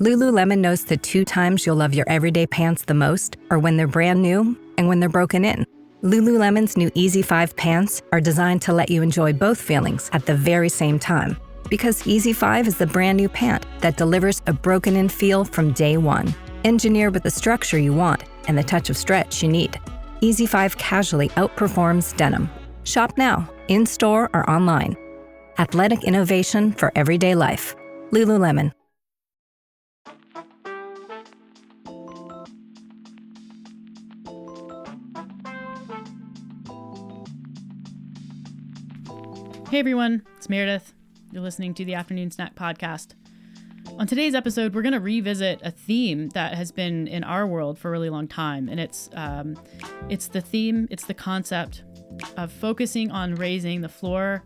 Lululemon knows the 2 times you'll love your everyday pants the most are when they're brand new and when they're broken in. Lululemon's new Easy 5 pants are designed to let you enjoy both feelings at the very same time. Because Easy 5 is the brand new pant that delivers a broken-in feel from day one. Engineered with the structure you want and the touch of stretch you need. Easy 5 casually outperforms denim. Shop now, in-store or online. Athletic innovation for everyday life. Lululemon. Hey everyone, it's Meredith. You're listening to the Afternoon Snack Podcast. On today's episode, we're going to revisit a theme that has been in our world for a really long time, and it's the concept of focusing on raising the floor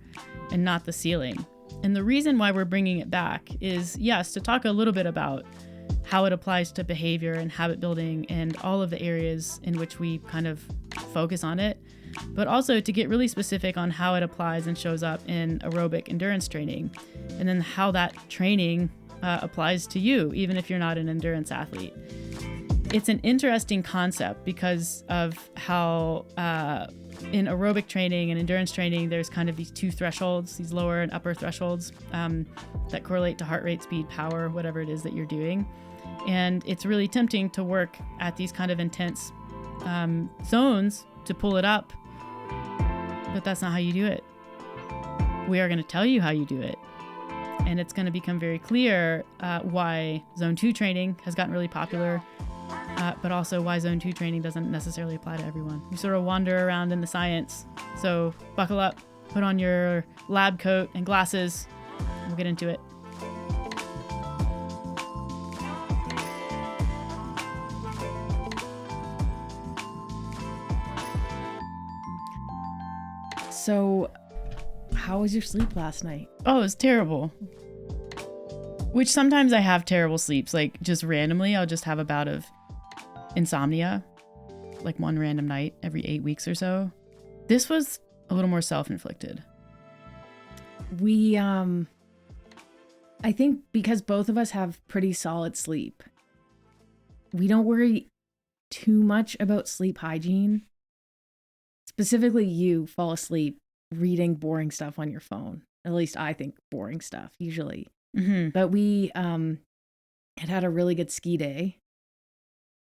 and not the ceiling. And the reason why we're bringing it back is, yes, to talk a little bit about how it applies to behavior and habit building and all of the areas in which we kind of focus on it, but also to get really specific on how it applies and shows up in aerobic endurance training, and then how that training applies to you, even if you're not an endurance athlete. It's an interesting concept because of how in aerobic training and endurance training, there's kind of these 2 thresholds, these lower and upper thresholds that correlate to heart rate, speed, power, whatever it is that you're doing. And it's really tempting to work at these kind of intense zones to pull it up, but that's not how you do it. We are going to tell you how you do it. And it's going to become very clear why Zone 2 training has gotten really popular, but also why Zone 2 training doesn't necessarily apply to everyone. We sort of wander around in the science. So buckle up, put on your lab coat and glasses, and we'll get into it. So, how was your sleep last night? Oh, it was terrible. Which sometimes I have terrible sleeps, like just randomly, I'll just have a bout of insomnia, like one random night every 8 weeks or so. This was a little more self-inflicted. I think because both of us have pretty solid sleep, we don't worry too much about sleep hygiene. Specifically, you fall asleep reading boring stuff on your phone. At least I think boring stuff, usually. Mm-hmm. But we had a really good ski day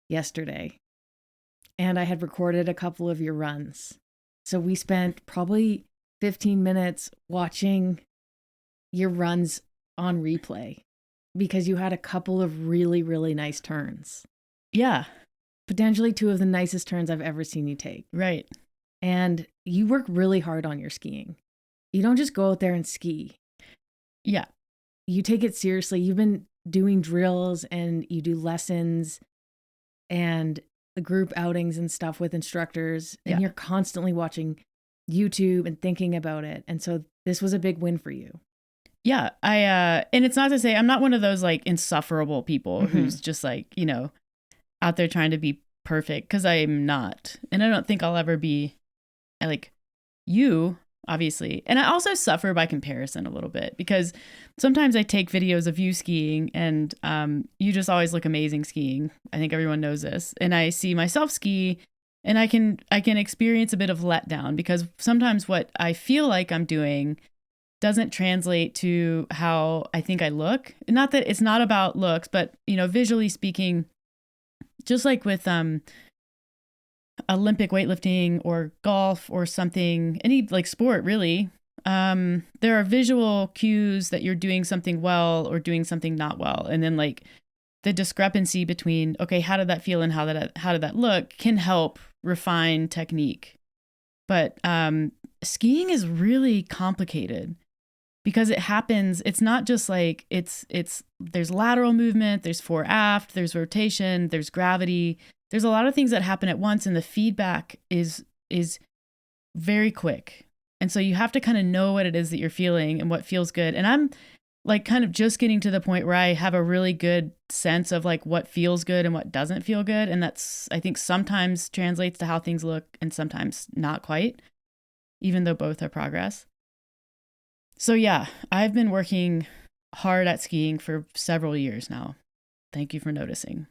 yesterday. And I had recorded a couple of your runs. So we spent probably 15 minutes watching your runs on replay because you had a couple of really, really nice turns. Yeah. Potentially 2 of the nicest turns I've ever seen you take. Right. And you work really hard on your skiing. You don't just go out there and ski. Yeah. You take it seriously. You've been doing drills and you do lessons and the group outings and stuff with instructors. And you're constantly watching YouTube and thinking about it. And so this was a big win for you. Yeah. And it's not to say I'm not one of those like insufferable people who's just like, out there trying to be perfect, because I'm not. And I don't think I'll ever be. Like you, obviously. And I also suffer by comparison a little bit because sometimes I take videos of you skiing and you just always look amazing skiing. I think everyone knows this. And I see myself ski and I can experience a bit of letdown because sometimes what I feel like I'm doing doesn't translate to how I think I look. Not that it's not about looks, but visually speaking, just like with Olympic weightlifting or golf or something, any like sport really, there are visual cues that you're doing something well or doing something not well. And then like the discrepancy between, okay, how did that feel and how did that look can help refine technique. But skiing is really complicated because it happens. It's not just like there's lateral movement, there's fore aft, there's rotation, there's gravity. There's a lot of things that happen at once and the feedback is very quick. And so you have to kind of know what it is that you're feeling and what feels good. And I'm like kind of just getting to the point where I have a really good sense of like what feels good and what doesn't feel good. And that's, I think sometimes translates to how things look and sometimes not quite, even though both are progress. So yeah, I've been working hard at skiing for several years now. Thank you for noticing.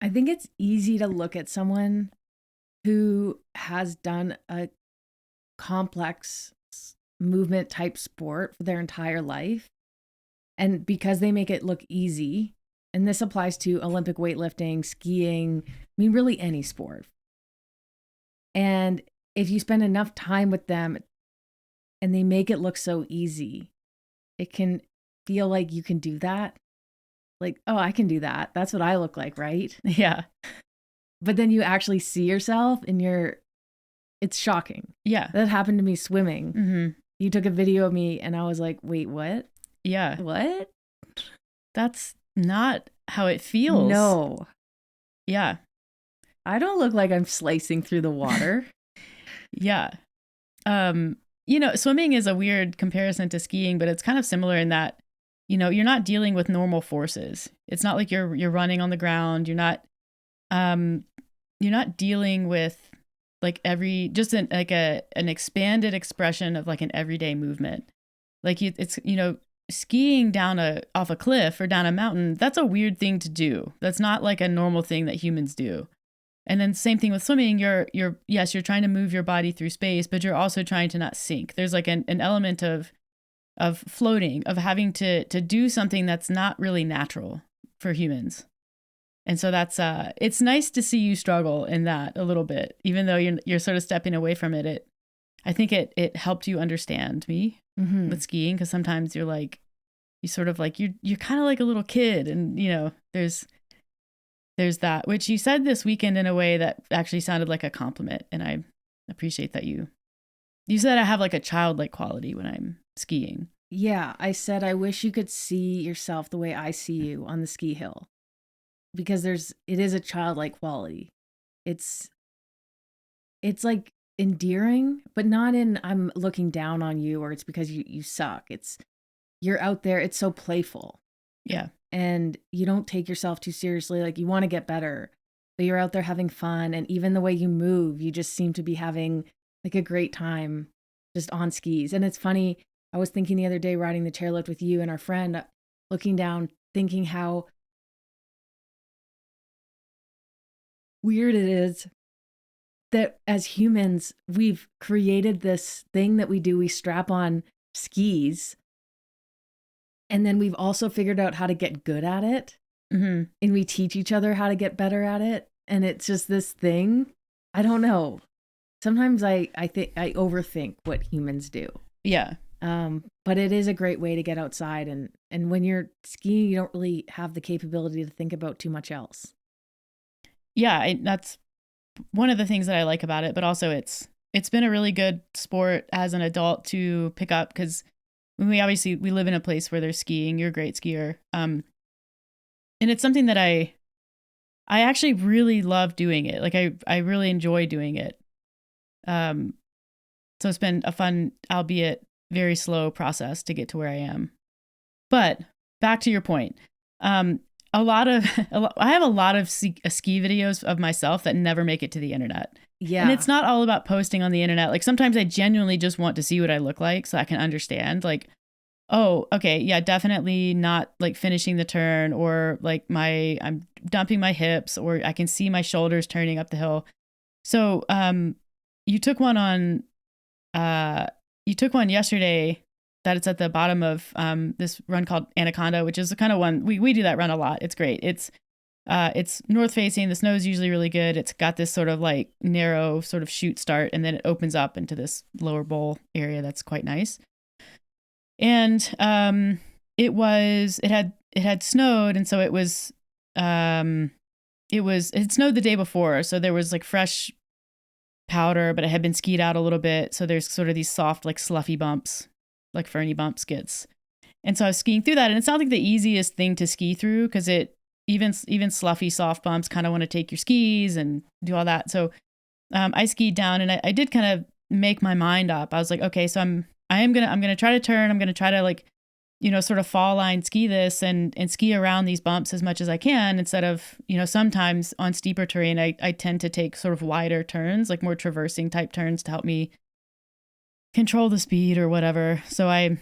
I think it's easy to look at someone who has done a complex movement type sport for their entire life. And because they make it look easy, and this applies to Olympic weightlifting, skiing, I mean, really any sport. And if you spend enough time with them and they make it look so easy, it can feel like you can do that. Like, oh, I can do that. That's what I look like, right? Yeah. But then you actually see yourself and it's shocking. Yeah. That happened to me swimming. Mm-hmm. You took a video of me and I was like, wait, what? Yeah. What? That's not how it feels. No. Yeah. I don't look like I'm slicing through the water. Yeah. Swimming is a weird comparison to skiing, but it's kind of similar in that, you're not dealing with normal forces. It's not like you're running on the ground. You're not dealing with like an expanded expression of like an everyday movement. Like it's skiing off a cliff or down a mountain. That's a weird thing to do. That's not like a normal thing that humans do. And then same thing with swimming. You're trying to move your body through space, but you're also trying to not sink. There's like an element of floating, of having to do something that's not really natural for humans. And so that's it's nice to see you struggle in that a little bit, even though you're sort of stepping away from it. I think it helped you understand me with skiing, because sometimes you're like, you sort of like you're kind of like a little kid, and there's that, which you said this weekend in a way that actually sounded like a compliment, and I appreciate that you said I have like a childlike quality when I'm skiing. Yeah, I said I wish you could see yourself the way I see you on the ski hill, because it is a childlike quality. It's like endearing, but not in I'm looking down on you or it's because you suck. It's you're out there. It's so playful. Yeah. And you don't take yourself too seriously. Like, you want to get better, but you're out there having fun. And even the way you move, you just seem to be having like a great time just on skis. And it's funny. I was thinking the other day, riding the chairlift with you and our friend, looking down, thinking how weird it is that as humans, we've created this thing that we do. We strap on skis. And then we've also figured out how to get good at it. Mm-hmm. And we teach each other how to get better at it. And it's just this thing. I don't know. Sometimes I think I overthink what humans do. Yeah. But it is a great way to get outside. And when you're skiing, you don't really have the capability to think about too much else. Yeah. That's one of the things that I like about it. But also it's been a really good sport as an adult to pick up, because we live in a place where there's skiing. You're a great skier. And it's something that I actually really love doing it. Like I really enjoy doing it. So it's been a fun, albeit very slow process to get to where I am. But back to your point. I have a lot of ski videos of myself that never make it to the internet. Yeah. And it's not all about posting on the internet. Like, sometimes I genuinely just want to see what I look like so I can understand, like, oh, okay, yeah, definitely not like finishing the turn, or like I'm dumping my hips, or I can see my shoulders turning up the hill. So, you took one yesterday that it's at the bottom of this run called Anaconda, which is the kind of one we do that run a lot. It's great. It's north facing. The snow is usually really good. It's got this sort of like narrow sort of chute start, and then it opens up into this lower bowl area that's quite nice. And it had snowed, and so it snowed the day before, so there was like fresh powder, but it had been skied out a little bit, so there's sort of these soft like sluffy bumps, like ferny bump skits. And so I was skiing through that, and it's not like the easiest thing to ski through, because it even sluffy soft bumps kind of want to take your skis and do all that. So I skied down, and I did kind of make my mind up. I was like, okay, so I'm gonna try to turn. I'm gonna try to like, sort of fall line ski this and ski around these bumps as much as I can, instead of, sometimes on steeper terrain, I tend to take sort of wider turns, like more traversing type turns, to help me control the speed or whatever. So I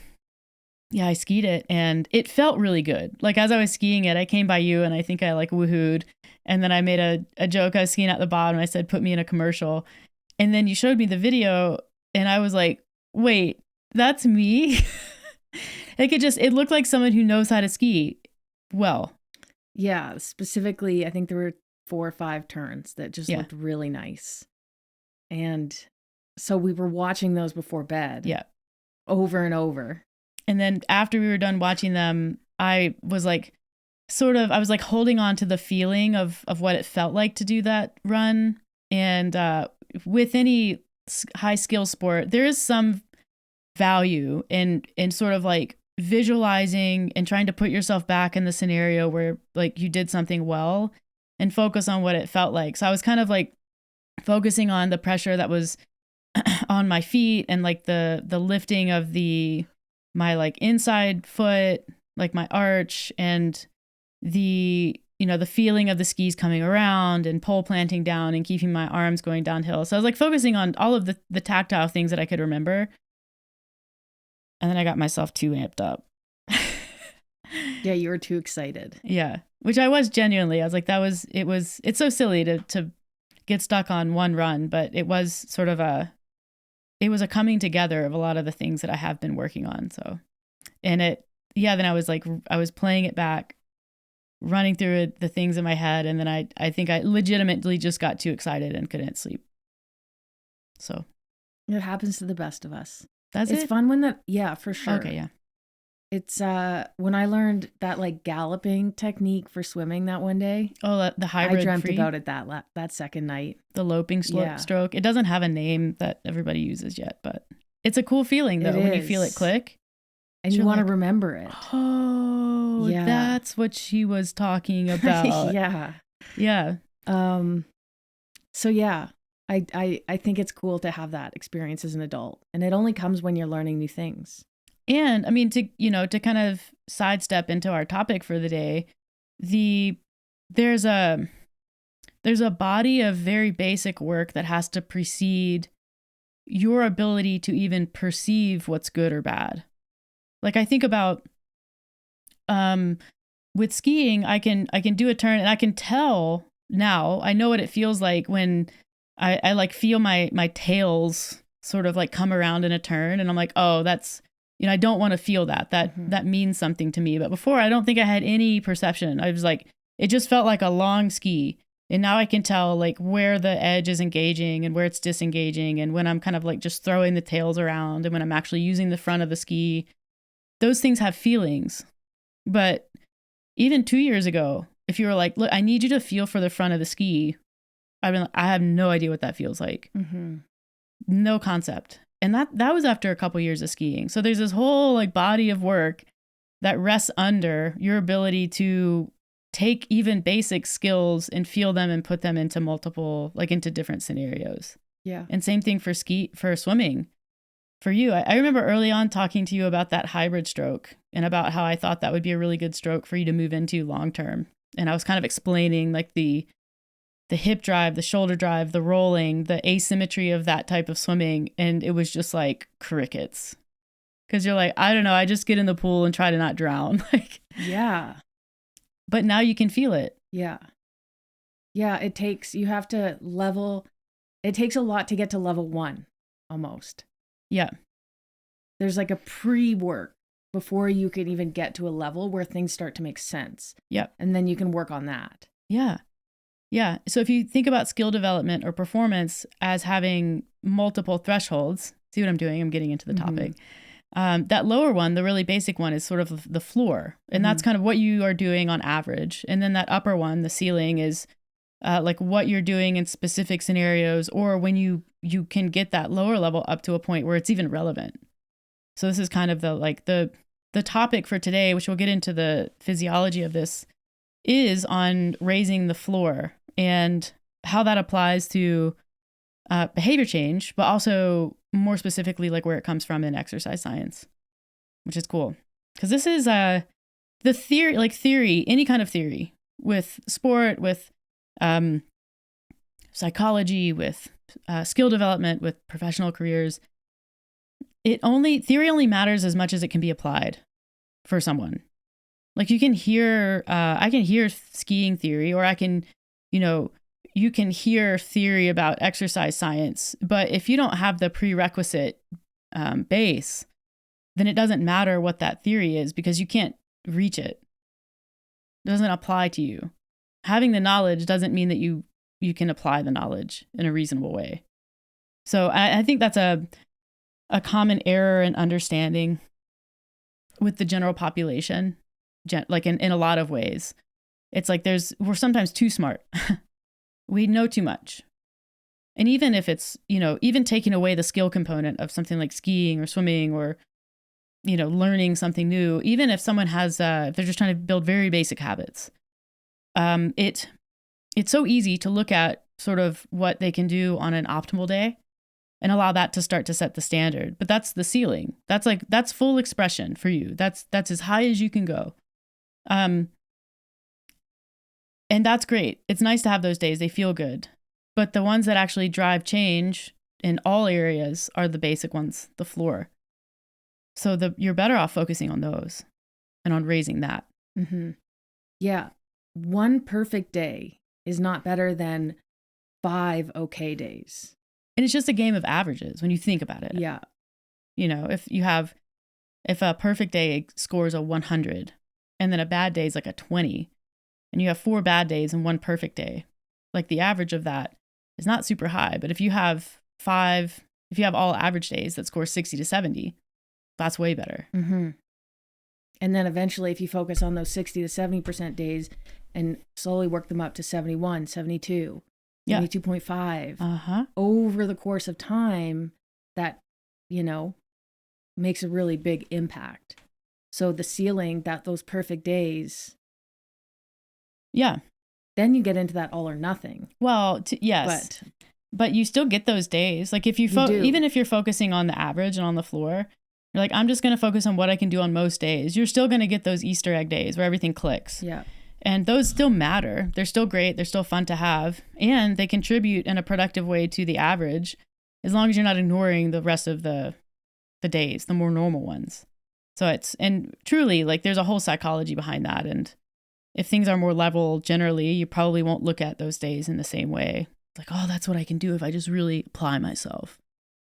Yeah, I skied it and it felt really good. Like as I was skiing it, I came by you and I think I like woohooed. And then I made a joke. I was skiing at the bottom. I said, put me in a commercial. And then you showed me the video and I was like, wait, that's me? Like it looked like someone who knows how to ski well. Yeah, specifically, I think there were 4 or 5 turns that just looked really nice. And so we were watching those before bed. Yeah. Over and over. And then after we were done watching them, I was like, I was like holding on to the feeling of what it felt like to do that run. And with any high skill sport, there is some value in sort of like visualizing and trying to put yourself back in the scenario where like you did something well and focus on what it felt like. So I was kind of like focusing on the pressure that was on my feet and like the lifting of my like inside foot, like my arch, and the feeling of the skis coming around and pole planting down and keeping my arms going downhill. So I was like focusing on all of the tactile things that I could remember. And then I got myself too amped up. Yeah, you were too excited. Yeah, which I was genuinely. I was like, it's so silly to get stuck on one run, but it was sort of a coming together of a lot of the things that I have been working on. So, and then I was playing it back, running through it, the things in my head. And then I think I legitimately just got too excited and couldn't sleep. So it happens to the best of us. It's fun when yeah, for sure. Okay. Yeah. It's when I learned that like galloping technique for swimming that one day. Oh, the hybrid. I dreamt free? about it that second night. The loping stroke. It doesn't have a name that everybody uses yet, but it's a cool feeling though when you feel it click. And you want to remember it. Oh, yeah. That's what she was talking about. Yeah. Yeah. So yeah, I think it's cool to have that experience as an adult, and it only comes when you're learning new things. And I mean, to kind of sidestep into our topic for the day, there's a body of very basic work that has to precede your ability to even perceive what's good or bad. Like I think about, with skiing, I can do a turn and I can tell now, I know what it feels like when I like feel my tails sort of like come around in a turn and I'm like, oh, that's, I don't want to feel that. That means something to me. But before, I don't think I had any perception. I was like, it just felt like a long ski. And now I can tell like where the edge is engaging and where it's disengaging. And when I'm kind of like just throwing the tails around and when I'm actually using the front of the ski, those things have feelings. But even 2 years ago, if you were like, look, I need you to feel for the front of the ski, I have no idea what that feels like. Mm-hmm. No concept. And that was after a couple years of skiing. So there's this whole like body of work that rests under your ability to take even basic skills and feel them and put them into into different scenarios. Yeah. And same thing for swimming. For you, I remember early on talking to you about that hybrid stroke and about how I thought that would be a really good stroke for you to move into long term. And I was kind of explaining like the hip drive, the shoulder drive, the rolling, the asymmetry of that type of swimming. And it was just like crickets. Because you're like, I don't know, I just get in the pool and try to not drown. Yeah. But now you can feel it. Yeah. Yeah, it takes a lot to get to level 1, almost. Yeah. There's like a pre-work before you can even get to a level where things start to make sense. Yep. And then you can work on that. Yeah. Yeah. So if you think about skill development or performance as having multiple thresholds, see what I'm doing? I'm getting into the topic. That lower one, the really basic one, is sort of the floor. And that's kind of what you are doing on average. And then that upper one, the ceiling, is like what you're doing in specific scenarios or when you can get that lower level up to a point where it's even relevant. So this is kind of the topic for today, which we'll get into the physiology of this, is on raising the floor and how that applies to behavior change, but also more specifically like where it comes from in exercise science, which is cool. Because this is the theory, any kind of theory with sport, with psychology, with skill development, with professional careers. Theory only matters as much as it can be applied. for someone. Like you can hear, I can hear skiing theory, or I can, you can hear theory about exercise science. But if you don't have the prerequisite base, then it doesn't matter what that theory is because you can't reach it. It doesn't apply to you. Having the knowledge doesn't mean that you can apply the knowledge in a reasonable way. So I think that's a common error in understanding with the general population, like in a lot of ways. It's like we're sometimes too smart. We know too much. And even if it's, even taking away the skill component of something like skiing or swimming or, learning something new, even if someone has, if they're just trying to build very basic habits, it's so easy to look at sort of what they can do on an optimal day and allow that to start to set the standard. But that's the ceiling. That's full expression for you. That's as high as you can go. And that's great. It's nice to have those days. They feel good. But the ones that actually drive change in all areas are the basic ones, the floor. So you're better off focusing on those and on raising that. Mm-hmm. Yeah. One perfect day is not better than 5 okay days. And it's just a game of averages when you think about it. Yeah. If a perfect day scores a 100 and then a bad day is like a 20 and you have 4 bad days and 1 perfect day, like the average of that is not super high. But if you have all average days that score 60 to 70, that's way better. Mm-hmm. And then eventually, if you focus on those 60 to 70% days and slowly work them up to 71, 72, 72.5 over the course of time, that, makes a really big impact. So the ceiling, those perfect days. Yeah. Then you get into that all or nothing. Well, yes. But you still get those days. Like if even if you're focusing on the average and on the floor, you're like, I'm just going to focus on what I can do on most days. You're still going to get those Easter egg days where everything clicks. Yeah. And those still matter. They're still great. They're still fun to have. And they contribute in a productive way to the average, as long as you're not ignoring the rest of the days, the more normal ones. So and truly, like there's a whole psychology behind that. And if things are more level generally, you probably won't look at those days in the same way. Like, oh, that's what I can do if I just really apply myself.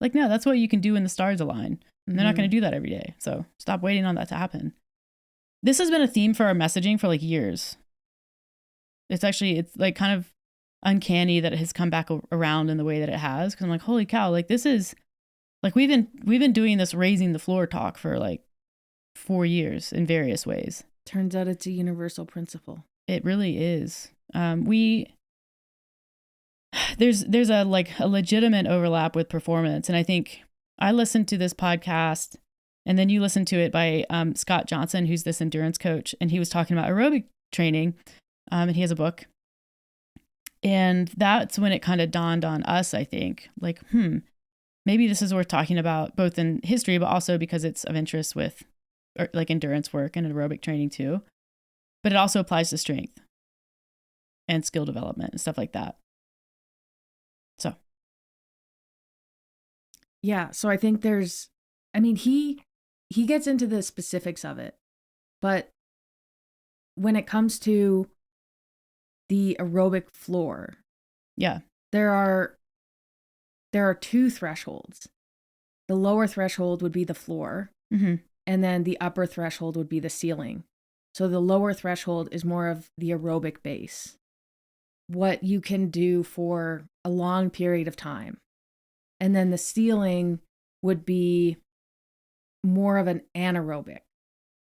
Like, no, that's what you can do when the stars align. And they're not going to do that every day. So stop waiting on that to happen. This has been a theme for our messaging for like years. It's like kind of uncanny that it has come back around in the way that it has. Cause I'm like, holy cow, like this is like, we've been doing this raising the floor talk for like 4 years in various ways. Turns out it's a universal principle. It really is. There's a legitimate overlap with performance. And I think I listened to this podcast and then you listened to it by Scott Johnson, who's this endurance coach. And he was talking about aerobic training. And he has a book. And that's when it kind of dawned on us, I think, like, maybe this is worth talking about both in history, but also because it's of interest with like endurance work and aerobic training too. But it also applies to strength and skill development and stuff like that. So. Yeah. So I think he gets into the specifics of it, but when it comes to the aerobic floor, yeah, there are 2 thresholds. The lower threshold would be the floor, and then the upper threshold would be the ceiling. So the lower threshold is more of the aerobic base, what you can do for a long period of time. And then the ceiling would be more of an anaerobic.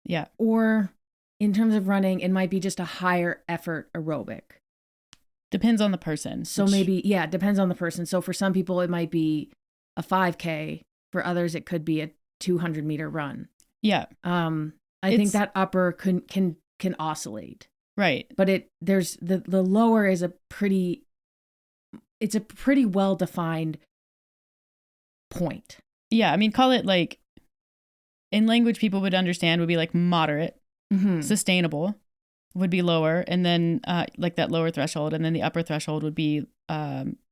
Yeah. Or in terms of running, it might be just a higher effort aerobic. Depends on the person. So it depends on the person. So for some people, it might be a 5K. For others, it could be a 200-meter run. Yeah. I think that upper can oscillate. Right. But there's the lower is a pretty well-defined point. Yeah. I mean, call it like, in language people would understand, would be like moderate, sustainable would be lower. And then like that lower threshold. And then the upper threshold would be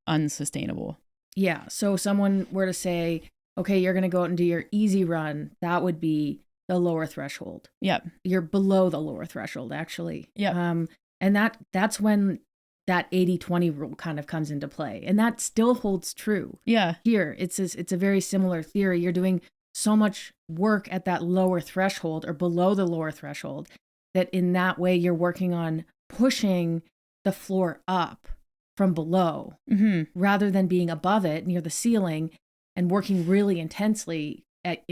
unsustainable. Yeah. So if someone were to say, okay, you're going to go out and do your easy run, that would be the lower threshold. Yeah. You're below the lower threshold, actually. Yeah. And that's when that 80-20 rule kind of comes into play. And that still holds true. Yeah. Here, it's a very similar theory. You're doing so much work at that lower threshold or below the lower threshold that in that way you're working on pushing the floor up from below rather than being above it near the ceiling and working really intensely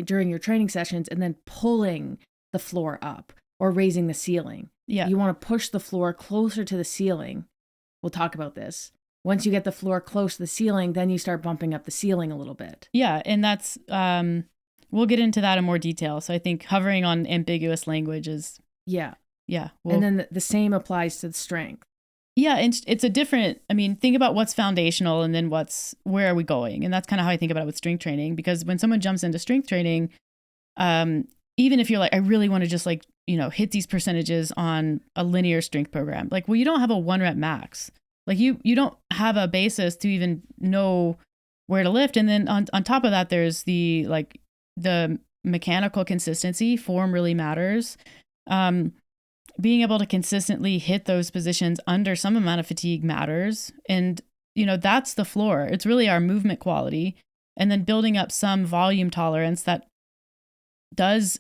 during your training sessions and then pulling the floor up or raising the ceiling. Yeah. You want to push the floor closer to the ceiling. We'll talk about this. Once you get the floor close to the ceiling, then you start bumping up the ceiling a little bit. Yeah. And that's, we'll get into that in more detail. So I think hovering on ambiguous language is. Yeah. Yeah. And then the same applies to the strength. Yeah. And it's a different, I mean, think about what's foundational and then where are we going? And that's kind of how I think about it with strength training, because when someone jumps into strength training, even if you're like, I really want to just like, hit these percentages on a linear strength program, like, well, you don't have a 1 rep max. Like you don't have a basis to even know where to lift. And then on top of that, there's the mechanical consistency. Form really matters. Being able to consistently hit those positions under some amount of fatigue matters. And, that's the floor. It's really our movement quality. And then building up some volume tolerance that does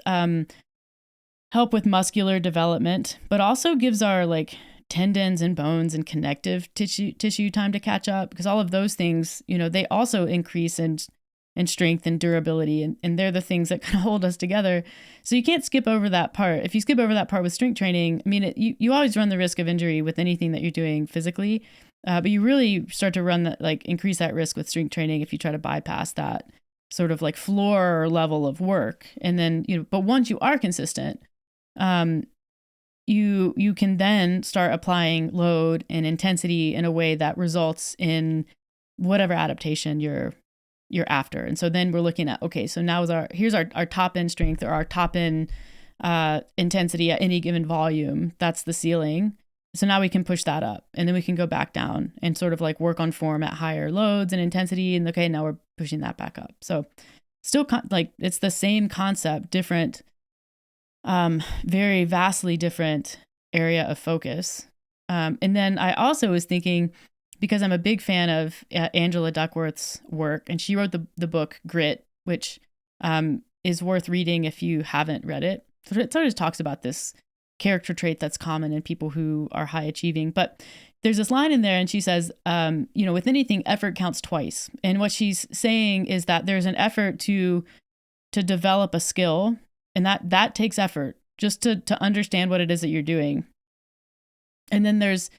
help with muscular development, but also gives our like tendons and bones and connective tissue time to catch up, because all of those things, they also increase in strength and durability, and they're the things that kind of hold us together. So you can't skip over that part. If you skip over that part with strength training, I mean, you always run the risk of injury with anything that you're doing physically, but you really start to increase that risk with strength training if you try to bypass that sort of like floor level of work. And then, but once you are consistent, you can then start applying load and intensity in a way that results in whatever adaptation you're after. And so then we're looking at, okay, so now here's our top end strength or our top end intensity at any given volume. That's the ceiling. So now we can push that up, and then we can go back down and sort of like work on form at higher loads and intensity. And okay, now we're pushing that back up. So still it's the same concept, different, very vastly different area of focus. And then I also was thinking, because I'm a big fan of Angela Duckworth's work, and she wrote the book Grit, which is worth reading if you haven't read it. So it sort of talks about this character trait that's common in people who are high achieving. But there's this line in there, and she says, with anything, effort counts twice. And what she's saying is that there's an effort to develop a skill, and that takes effort just to understand what it is that you're doing. And then there's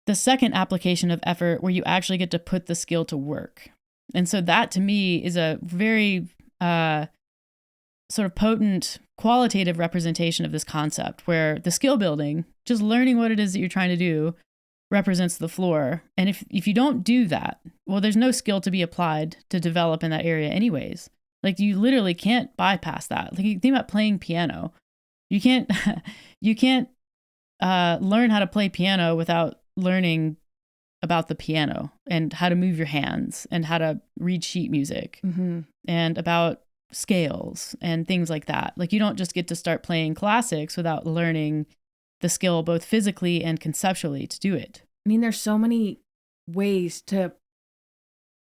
the second application of effort where you actually get to put the skill to work. And so that to me is a very sort of potent qualitative representation of this concept, where the skill building, just learning what it is that you're trying to do, represents the floor. And if you don't do that, well, there's no skill to be applied to develop in that area anyways. Like you literally can't bypass that. Like you think about playing piano. You can't learn how to play piano without learning about the piano and how to move your hands and how to read sheet music and about scales and things like that. Like you don't just get to start playing classics without learning the skill both physically and conceptually to do it. I mean, there's so many ways to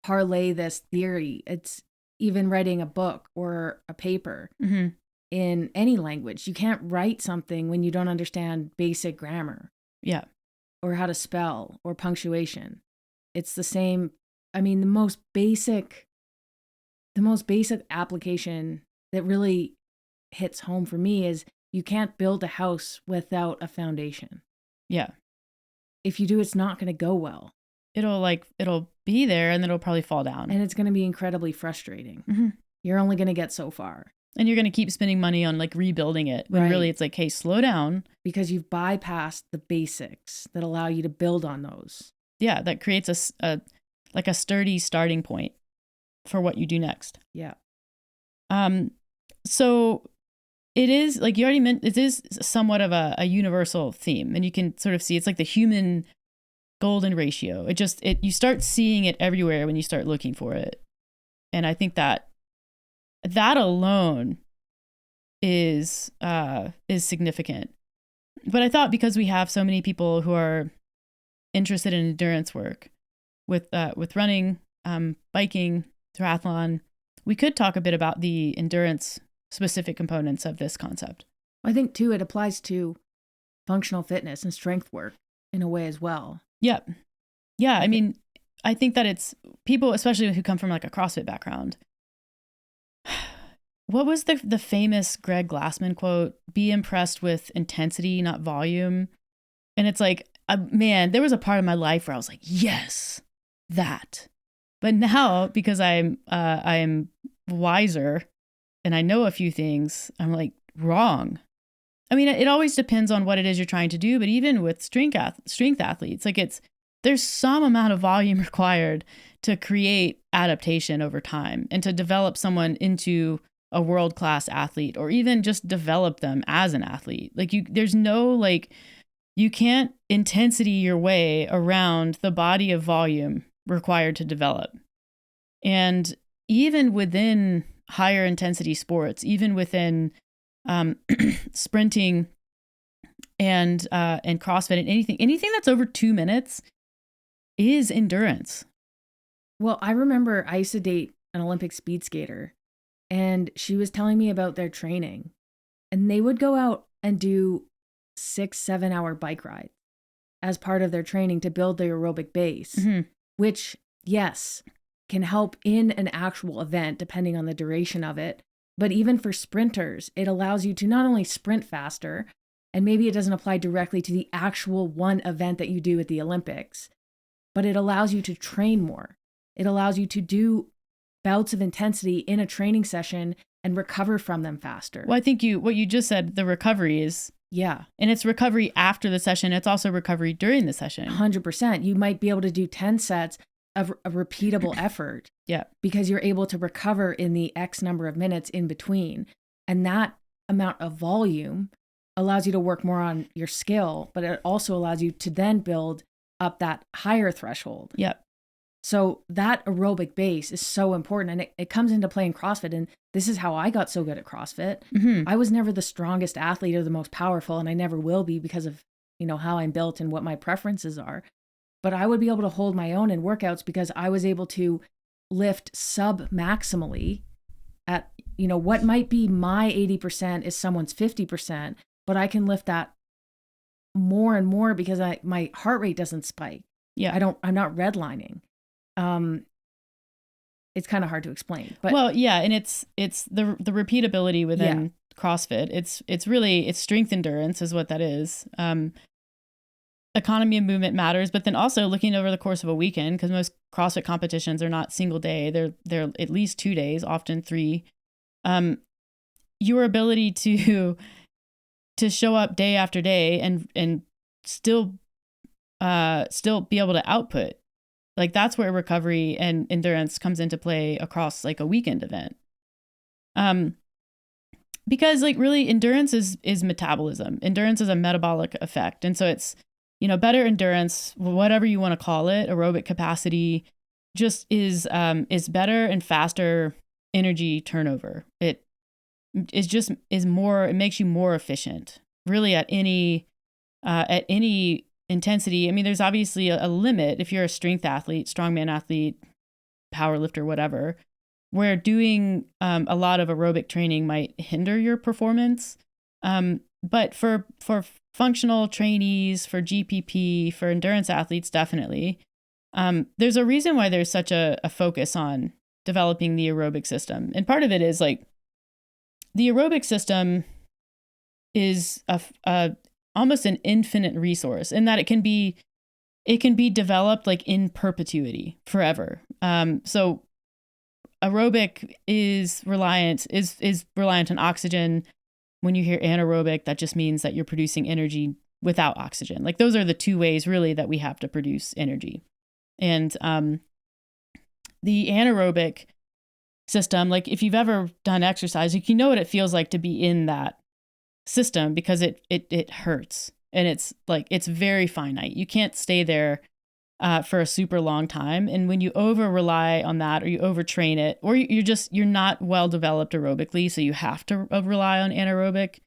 parlay this theory. It's even writing a book or a paper in any language. You can't write something when you don't understand basic grammar. Yeah. Or how to spell or punctuation. It's the same. I mean, the most basic application that really hits home for me is you can't build a house without a foundation. Yeah. If you do, it's not going to go well. It'll be there and then it'll probably fall down. And it's going to be incredibly frustrating. You're only going to get so far. And you're going to keep spending money on like rebuilding it when really it's like, hey, slow down. Because you've bypassed the basics that allow you to build on those. Yeah, that creates a sturdy starting point for what you do next. Yeah. So it is, like you already mentioned, it is somewhat of a universal theme, and you can sort of see it's like the human golden ratio. You start seeing it everywhere when you start looking for it. And I think that alone is significant. But I thought because we have so many people who are interested in endurance work with running, biking, triathlon, we could talk a bit about the endurance specific components of this concept. I think too, it applies to functional fitness and strength work in a way as well. Yeah. Yeah. I mean, I think that it's people, especially who come from like a CrossFit background. What was the famous Greg Glassman quote? Be impressed with intensity, not volume. And it's like, man, there was a part of my life where I was like, yes, that. But now, because I'm wiser and I know a few things, I'm like, wrong. I mean, it always depends on what it is you're trying to do. But even with strength athletes, like there's some amount of volume required to create adaptation over time and to develop someone into a world-class athlete, or even just develop them as an athlete. Like there's no, like, you can't intensity your way around the body of volume required to develop. And even within higher intensity sports, even within sprinting and CrossFit and anything that's over 2 minutes is endurance. Well, I remember I used to date an Olympic speed skater, and she was telling me about their training, and they would go out and do 6-7 hour bike rides as part of their training to build their aerobic base, which, yes, can help in an actual event depending on the duration of it. But even for sprinters, it allows you to not only sprint faster, and maybe it doesn't apply directly to the actual one event that you do at the Olympics, but it allows you to train more. It allows you to do bouts of intensity in a training session and recover from them faster. Well, I think what you just said, the recovery is, yeah. And it's recovery after the session. It's also recovery during the session. 100%. You might be able to do 10 sets of a repeatable effort. Yeah. Because you're able to recover in the X number of minutes in between. And that amount of volume allows you to work more on your skill, but it also allows you to then build up that higher threshold. Yep. So that aerobic base is so important, and it comes into play in CrossFit. And this is how I got so good at CrossFit. I was never the strongest athlete or the most powerful, and I never will be because of, how I'm built and what my preferences are. But I would be able to hold my own in workouts because I was able to lift sub-maximally at, what might be my 80% is someone's 50%, but I can lift that more and more because my heart rate doesn't spike. Yeah. I'm not redlining. It's kind of hard to explain, but well, yeah. And it's the repeatability within CrossFit. It's really strength endurance is what that is. Economy of movement matters, but then also looking over the course of a weekend, because most CrossFit competitions are not single day. They're at least 2 days, often 3. Your ability to show up day after day and still be able to output, like that's where recovery and endurance comes into play across like a weekend event. Because like really endurance is metabolism. Endurance is a metabolic effect. And so it's, better endurance, whatever you want to call it, aerobic capacity, just is better and faster energy turnover. It makes you more efficient really at any intensity. I mean, there's obviously a limit if you're a strength athlete, strongman athlete, power lifter, whatever, where doing a lot of aerobic training might hinder your performance. But for functional trainees, for GPP, for endurance athletes, definitely. There's a reason why there's such a focus on developing the aerobic system. And part of it is like the aerobic system is almost an infinite resource in that it can be developed like in perpetuity forever. So aerobic is reliant on oxygen. When you hear anaerobic, that just means that you're producing energy without oxygen. Like those are the 2 ways really that we have to produce energy. And the anaerobic system, like if you've ever done exercise, you know what it feels like to be in that system because it hurts. And it's like, it's very finite. You can't stay there for a super long time. And when you over rely on that, or you overtrain it, or you're not well developed aerobically, so you have to rely on anaerobic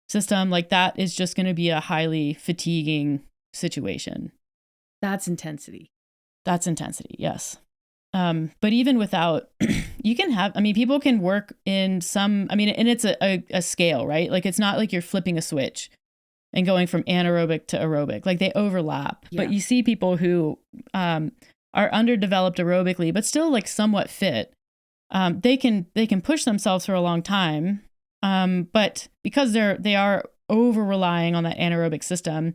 system, like that is just going to be a highly fatiguing situation. That's intensity. That's intensity, yes. But even without, you can have, I mean, people can work in some, I mean, and it's a scale, right? Like it's not like you're flipping a switch and going from anaerobic to aerobic. Like they overlap. Yeah. But you see people who are underdeveloped aerobically, but still like somewhat fit. They can push themselves for a long time. But because they are over relying on that anaerobic system,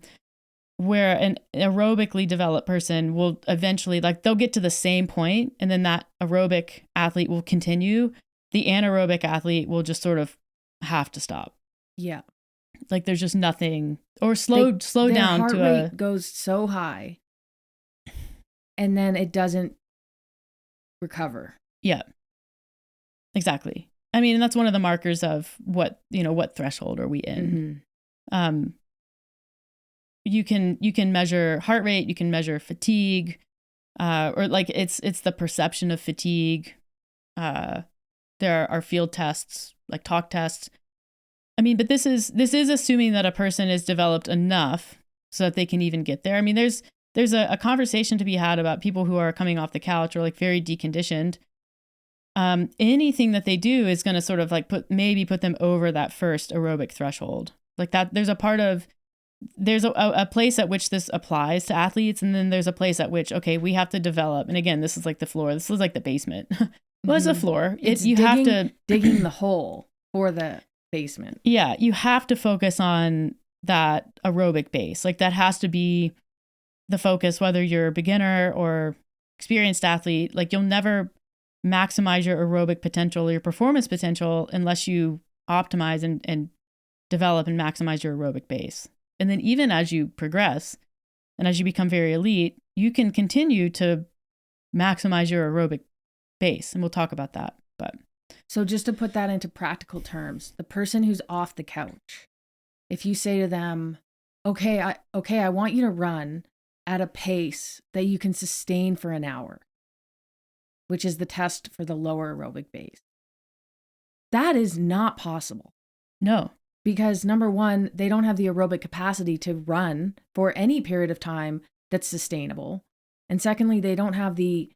where an aerobically developed person will eventually, like they'll get to the same point, and then that aerobic athlete will continue. The anaerobic athlete will just sort of have to stop. Yeah. Like there's just nothing, or slow down heart to rate goes so high, and then it doesn't recover. Yeah, exactly. I mean, and that's one of the markers of what threshold are we in. Mm-hmm. You can measure heart rate, you can measure fatigue, or like it's the perception of fatigue. There are field tests, like talk tests. I mean, but this is assuming that a person is developed enough so that they can even get there. I mean, there's a conversation to be had about people who are coming off the couch or like very deconditioned. Anything that they do is going to sort of like put them over that first aerobic threshold. Like that, there's a place at which this applies to athletes, and then there's a place at which, okay, we have to develop. And again, this is like the floor. This is like the basement. Well, it's a floor. You have to digging the hole for the basement. Yeah, you have to focus on that aerobic base. Like that has to be the focus, whether you're a beginner or experienced athlete. Like you'll never maximize your aerobic potential or your performance potential unless you optimize and develop and maximize your aerobic base. And then even as you progress and as you become very elite, you can continue to maximize your aerobic base. And we'll talk about that. But so just to put that into practical terms, the person who's off the couch, if you say to them, okay, I want you to run at a pace that you can sustain for an hour, which is the test for the lower aerobic base. That is not possible. No. Because number one, they don't have the aerobic capacity to run for any period of time that's sustainable. And secondly, they don't have the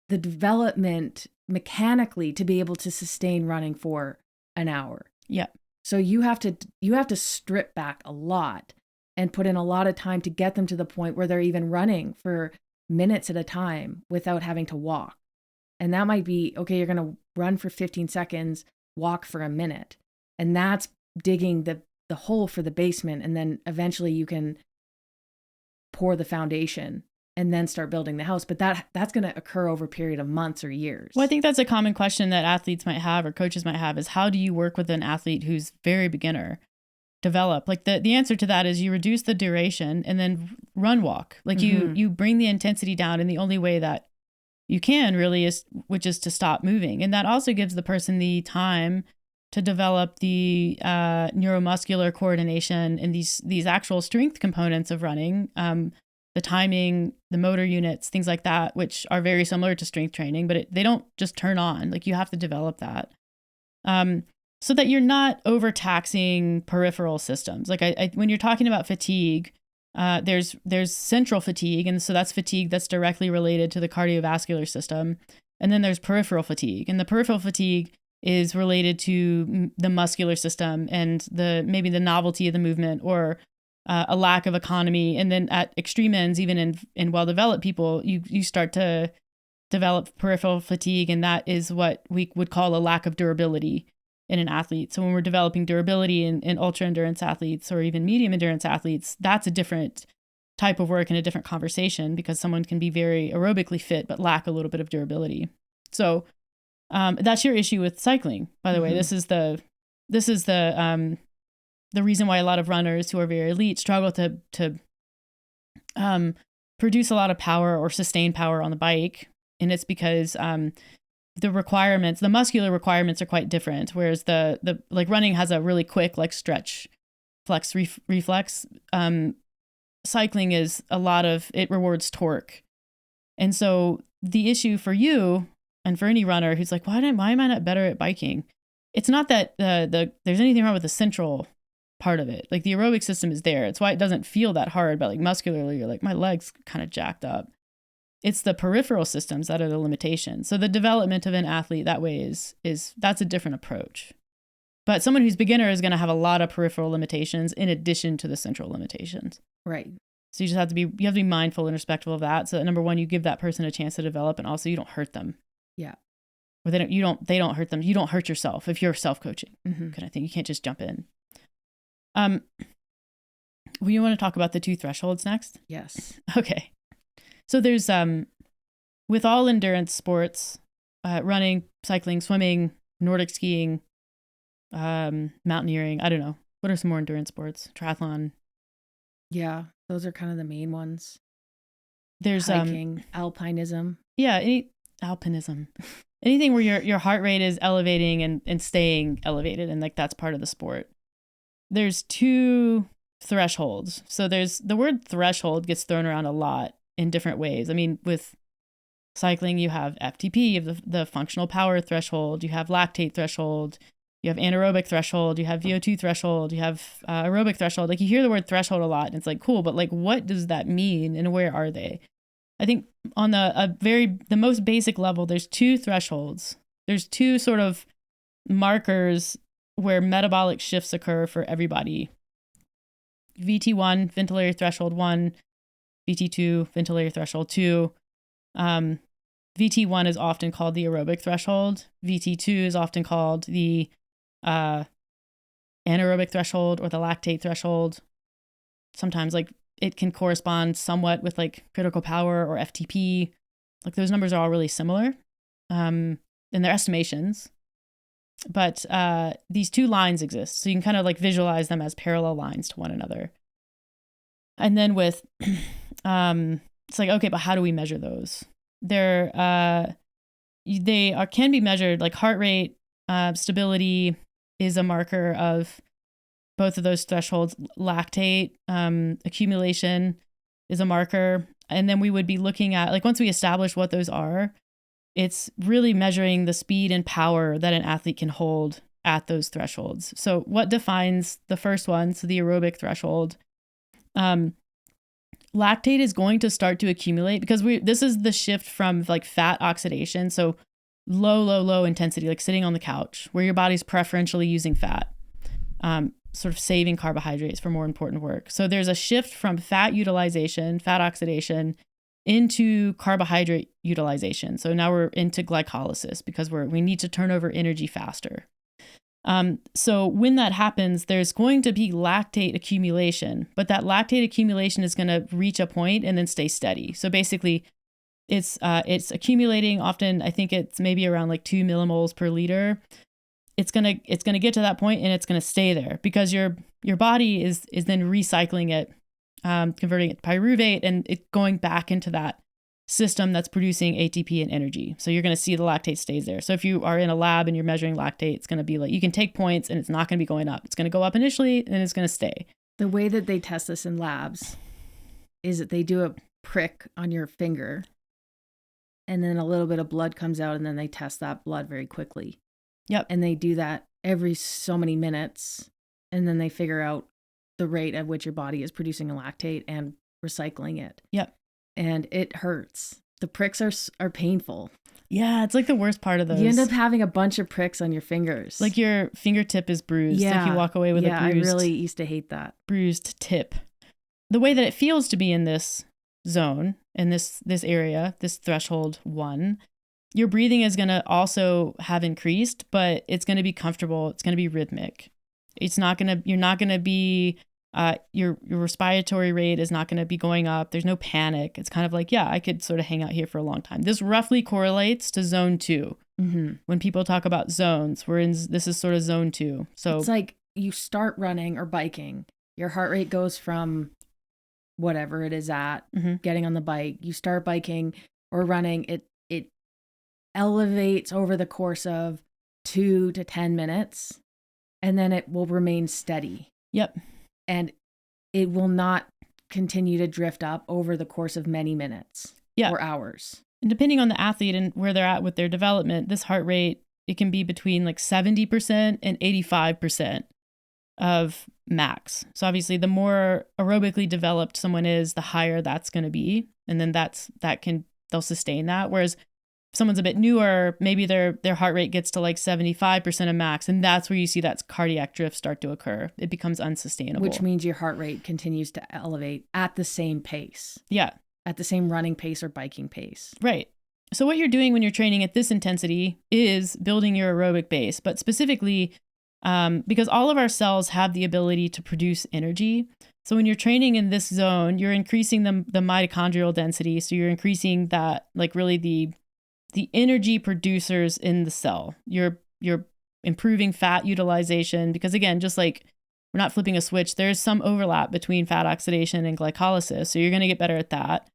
development mechanically to be able to sustain running for an hour. Yeah. So you have to strip back a lot and put in a lot of time to get them to the point where they're even running for minutes at a time without having to walk. And that might be, okay, you're going to run for 15 seconds, walk for a minute. And that's digging the hole for the basement. And then eventually you can pour the foundation and then start building the house. But that's going to occur over a period of months or years. Well, I think that's a common question that athletes might have or coaches might have is how do you work with an athlete who's very beginner develop? Like the answer to that is you reduce the duration and then run walk. Like you bring the intensity down in the only way that you can really which is to stop moving. And that also gives the person the time to develop the neuromuscular coordination and these actual strength components of running, the timing, the motor units, things like that, which are very similar to strength training, but they don't just turn on. Like you have to develop that so that you're not overtaxing peripheral systems. Like when you're talking about fatigue, there's central fatigue. And so that's fatigue that's directly related to the cardiovascular system. And then there's peripheral fatigue. And the peripheral fatigue is related to the muscular system and maybe the novelty of the movement or a lack of economy. And then at extreme ends, even in well-developed people, you start to develop peripheral fatigue. And that is what we would call a lack of durability in an athlete. So when we're developing durability in ultra endurance athletes or even medium endurance athletes, that's a different type of work and a different conversation because someone can be very aerobically fit but lack a little bit of durability. So that's your issue with cycling, by the way. This is the reason why a lot of runners who are very elite struggle to produce a lot of power or sustain power on the bike. And it's because the muscular requirements are quite different. Whereas the like running has a really quick like stretch flex reflex. cycling is a lot of, it rewards torque. And so the issue for you and for any runner who's like, why am I not better at biking? It's not that there's anything wrong with the central part of it. Like the aerobic system is there. It's why it doesn't feel that hard, but like muscularly, you're like, my leg's kind of jacked up. It's the peripheral systems that are the limitation. So the development of an athlete that way is that's a different approach. But someone who's beginner is going to have a lot of peripheral limitations in addition to the central limitations. Right. So you have to be mindful and respectful of that. So that, number one, you give that person a chance to develop, and also you don't hurt them. Yeah. Or they don't hurt them. You don't hurt yourself if you're self-coaching kind of thing. You can't just jump in. Well, you want to talk about the 2 thresholds next? Yes. Okay. So there's with all endurance sports, running, cycling, swimming, Nordic skiing, mountaineering. I don't know. What are some more endurance sports? Triathlon. Yeah, those are kind of the main ones. There's hiking, alpinism. Yeah, alpinism. Anything where your heart rate is elevating and staying elevated, and like that's part of the sport. There's 2 thresholds. So there's the word threshold gets thrown around a lot in different ways. I mean, with cycling, you have FTP, you have the functional power threshold, you have lactate threshold, you have anaerobic threshold, you have VO2 threshold, you have aerobic threshold. Like you hear the word threshold a lot and it's like, cool, but like what does that mean and where are they? I think on the most basic level, there's 2 thresholds. There's 2 sort of markers where metabolic shifts occur for everybody. VT1, ventilatory threshold 1, VT2, ventilatory threshold 2. VT1 is often called the aerobic threshold. VT2 is often called the anaerobic threshold or the lactate threshold. Sometimes like it can correspond somewhat with like critical power or FTP. Like those numbers are all really similar in their estimations. But these 2 lines exist. So you can kind of like visualize them as parallel lines to one another. And then with, it's like, okay, but how do we measure those? They can be measured, like heart rate, stability is a marker of both of those thresholds. Lactate accumulation is a marker. And then we would be looking at, like once we establish what those are, it's really measuring the speed and power that an athlete can hold at those thresholds. So what defines the first one, so the aerobic threshold, lactate is going to start to accumulate because this is the shift from like fat oxidation. So low intensity, like sitting on the couch where your body's preferentially using fat, sort of saving carbohydrates for more important work. So there's a shift from fat utilization, fat oxidation, into carbohydrate utilization. So now we're into glycolysis because we need to turn over energy faster. So when that happens, there's going to be lactate accumulation, but that lactate accumulation is going to reach a point and then stay steady. So basically it's accumulating often. I think it's maybe around like 2 millimoles per liter. It's going to get to that point and it's going to stay there because your body is then recycling it, converting it to pyruvate and it going back into that system that's producing ATP and energy. So you're going to see the lactate stays there. So if you are in a lab and you're measuring lactate, it's going to be like, you can take points and it's not going to be going up. It's going to go up initially and it's going to stay. The way that they test this in labs is that they do a prick on your finger and then a little bit of blood comes out and then they test that blood very quickly. Yep. And they do that every so many minutes and then they figure out the rate at which your body is producing a lactate and recycling it. Yep. And it hurts. The pricks are painful. Yeah, it's like the worst part of those. You end up having a bunch of pricks on your fingers. Like your fingertip is bruised. Yeah. Like you walk away with a bruised. I really used to hate that. Bruised tip. The way that it feels to be in this zone, in this area, this threshold 1, your breathing is going to also have increased, but it's going to be comfortable. It's going to be rhythmic. You're not going to be, your respiratory rate is not going to be going up. There's no panic. It's kind of like, yeah, I could sort of hang out here for a long time. This roughly correlates to zone 2. Mm-hmm. When people talk about zones, this is sort of zone 2. So it's like you start running or biking, your heart rate goes from whatever it is at, getting on the bike. You start biking or running, it elevates over the course of 2 to 10 minutes, and then it will remain steady. Yep. And it will not continue to drift up over the course of many minutes or hours. And depending on the athlete and where they're at with their development, this heart rate, it can be between like 70% and 85% of max. So obviously the more aerobically developed someone is, the higher that's going to be. And then they'll sustain that. Whereas if someone's a bit newer, maybe their heart rate gets to like 75% of max. And that's where you see that cardiac drift start to occur. It becomes unsustainable. Which means your heart rate continues to elevate at the same pace. Yeah. At the same running pace or biking pace. Right. So what you're doing when you're training at this intensity is building your aerobic base, but specifically because all of our cells have the ability to produce energy. So when you're training in this zone, you're increasing the mitochondrial density. So you're increasing that, like really the energy producers in the cell. You're improving fat utilization because again, just like we're not flipping a switch, there's some overlap between fat oxidation and glycolysis. So you're going to get better at that.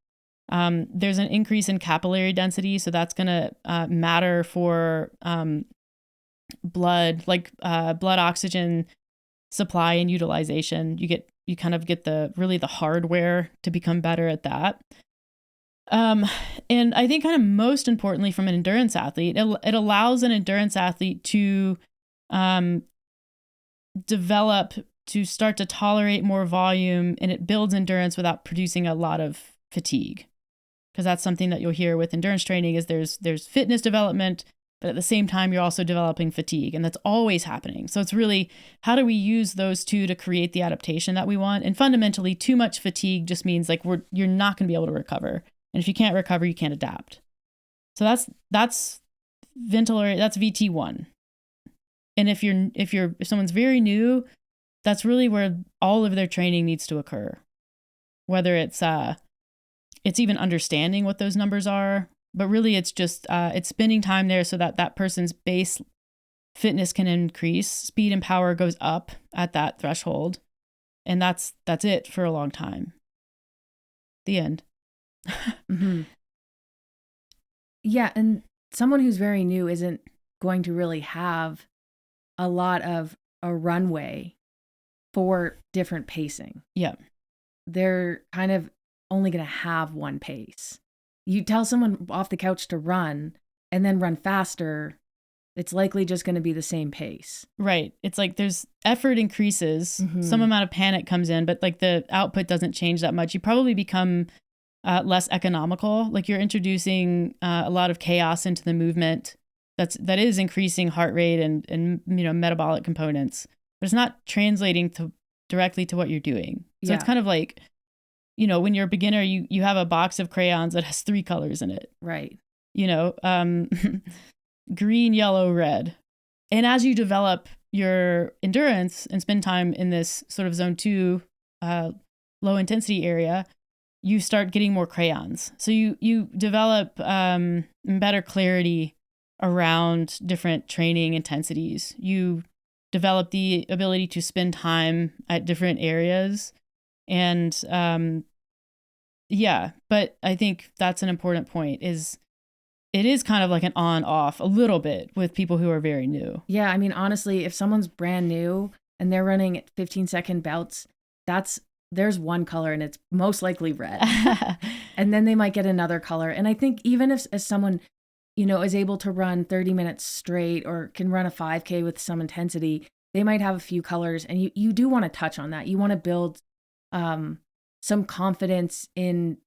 There's an increase in capillary density. So that's going to matter for blood oxygen supply and utilization. You kind of get the hardware to become better at that. And I think kind of most importantly from an endurance athlete, it allows an endurance athlete to develop, to start to tolerate more volume, and it builds endurance without producing a lot of fatigue. Because that's something that you'll hear with endurance training is there's fitness development, but at the same time, you're also developing fatigue, and that's always happening. So it's really, how do we use those two to create the adaptation that we want? And fundamentally, too much fatigue just means like you're not going to be able to recover. And if you can't recover, you can't adapt. So that's ventilatory, that's VT1. And if someone's very new, that's really where all of their training needs to occur. Whether it's even understanding what those numbers are, but really it's just it's spending time there so that person's base fitness can increase, speed and power goes up at that threshold, and that's it for a long time. The end. Mm-hmm. Yeah, and someone who's very new isn't going to really have a lot of a runway for different pacing. Yeah. They're kind of only going to have one pace. You tell someone off the couch to run and then run faster, it's likely just going to be the same pace. Right. It's like there's effort increases, some amount of panic comes in, but like the output doesn't change that much. You probably become less economical. Like you're introducing a lot of chaos into the movement. That is increasing heart rate and metabolic components, but it's not translating directly to what you're doing. So It's kind of like, when you're a beginner, you have a box of crayons that has 3 colors in it. Right. Green, yellow, red. And as you develop your endurance and spend time in this sort of zone 2 low intensity area, you start getting more crayons. So you develop better clarity around different training intensities. You develop the ability to spend time at different areas. And but I think that's an important point is it is kind of like an on-off a little bit with people who are very new. Yeah, I mean, honestly, if someone's brand new and they're running 15-second bouts, there's one color and it's most likely red. And then they might get another color. And I think even if as someone, is able to run 30 minutes straight or can run a 5K with some intensity, they might have a few colors. And you do want to touch on that. You want to build some confidence in